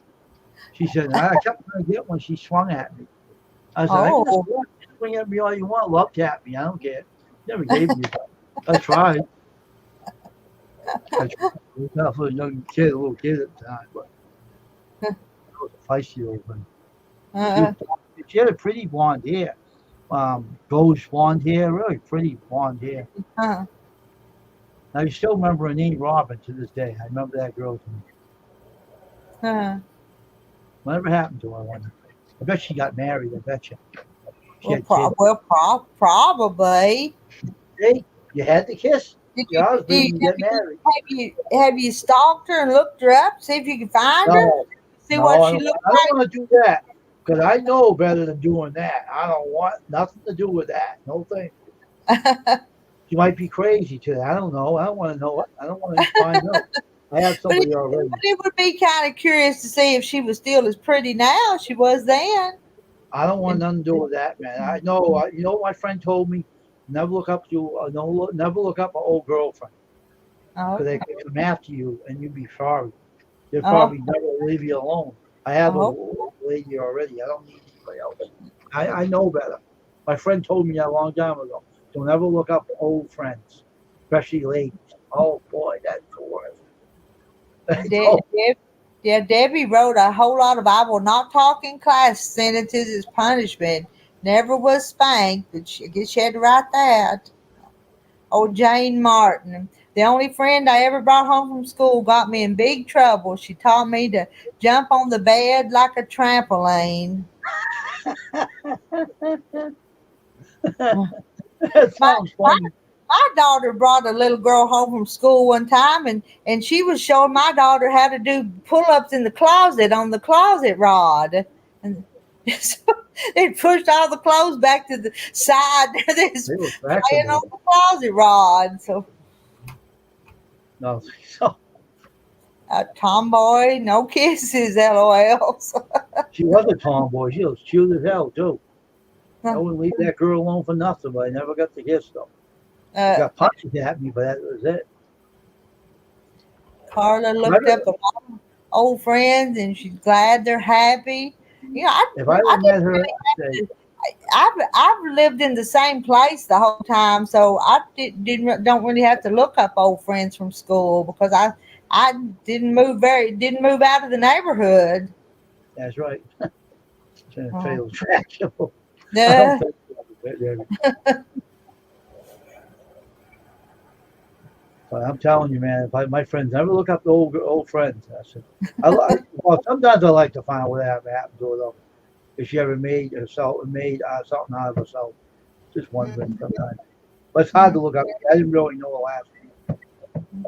She said, and I kept trying to get when she swung at me. I said, "I can swing at me all you want, love tap me. I don't care." Never gave me that. I tried. I was not for a young kid, a little kid at the time, but I was a feisty old one. She had a pretty blonde hair, gold blonde hair, really pretty blonde hair. Uh-huh. I still remember her name, Robin, to this day. I remember that girl's name. Uh-huh. Whatever happened to her? I wonder. I bet she got married. I bet you. Probably. Hey, you had to kiss Did your husband and get married. Have you stalked her and looked her up, see if you can find her? See what she looked I like? don't want to do that because I know better than doing that. I don't want nothing to do with that. No thank you. She might be crazy today. I don't know. I don't want to know it. I don't want to find out. I have somebody already. But it would be kind of curious to see if she was still as pretty now as she was then. I don't want nothing to do with that, man. I know. You know what my friend told me? Never look up never look up an old girlfriend because they can come after you and you'd be sorry. They'll probably never leave you alone. I have a old lady already. I don't need anybody else. I know better. My friend told me that a long time ago. Don't ever look up old friends, especially ladies. Oh boy, that's the worst. Debbie wrote a whole lot of "I will not talk in class" sentences as punishment. Never was spanked, but I guess she had to write that. Oh, Jane Martin. The only friend I ever brought home from school got me in big trouble. She taught me to jump on the bed like a trampoline. That sounds funny. My daughter brought a little girl home from school one time, and she was showing my daughter how to do pull-ups in the closet on the closet rod. And so they pushed all the clothes back to the side. They was playing on the closet rod. So, no, tomboy, no kisses, LOL. She was a tomboy. She was cute as hell too. I wouldn't leave that girl alone for nothing, but I never got to kiss though. Got punches at me, but that was it. Carla looked up a lot of old friends, and she's glad they're happy. You know, If I I had met her, I'd say, I've lived in the same place the whole time, so I don't really have to look up old friends from school because I didn't move out of the neighborhood. that's right. It's in a Oh. trail of trash. So I Yeah. don't think that. But I'm telling you, man, my friends never look up the old friends. I said, well, sometimes I like to find out what happened to her though. If she ever made something out of herself. Just wondering sometimes. But it's hard to look up. I didn't really know the last name.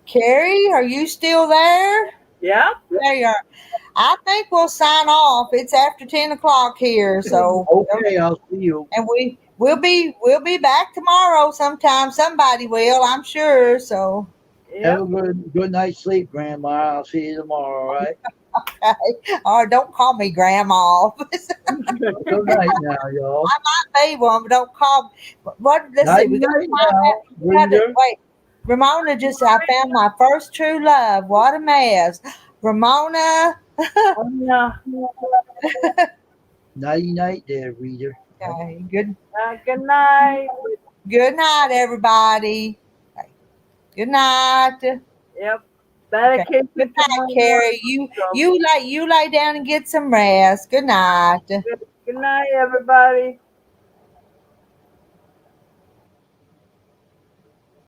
Carrie, are you still there? Yeah. There you are. I think we'll sign off. It's after 10 o'clock here, so Okay, I'll see you. and we'll be back tomorrow sometime. Somebody will, I'm sure. So Have a good night's sleep, Grandma. I'll see you tomorrow, all right? okay. Or don't call me Grandma. Good night now, y'all. I might be one, but don't call me. What? Let's see. We got Night now, Linda. wait. Ramona I found my first true love. What a mess. Ramona. Nighty night there, reader. Okay. Good Good night. Good night, everybody. Okay. Good night. Yep. Better Okay. keep Good it night, Carrie. You lay down and get some rest. Good night. Good night, everybody.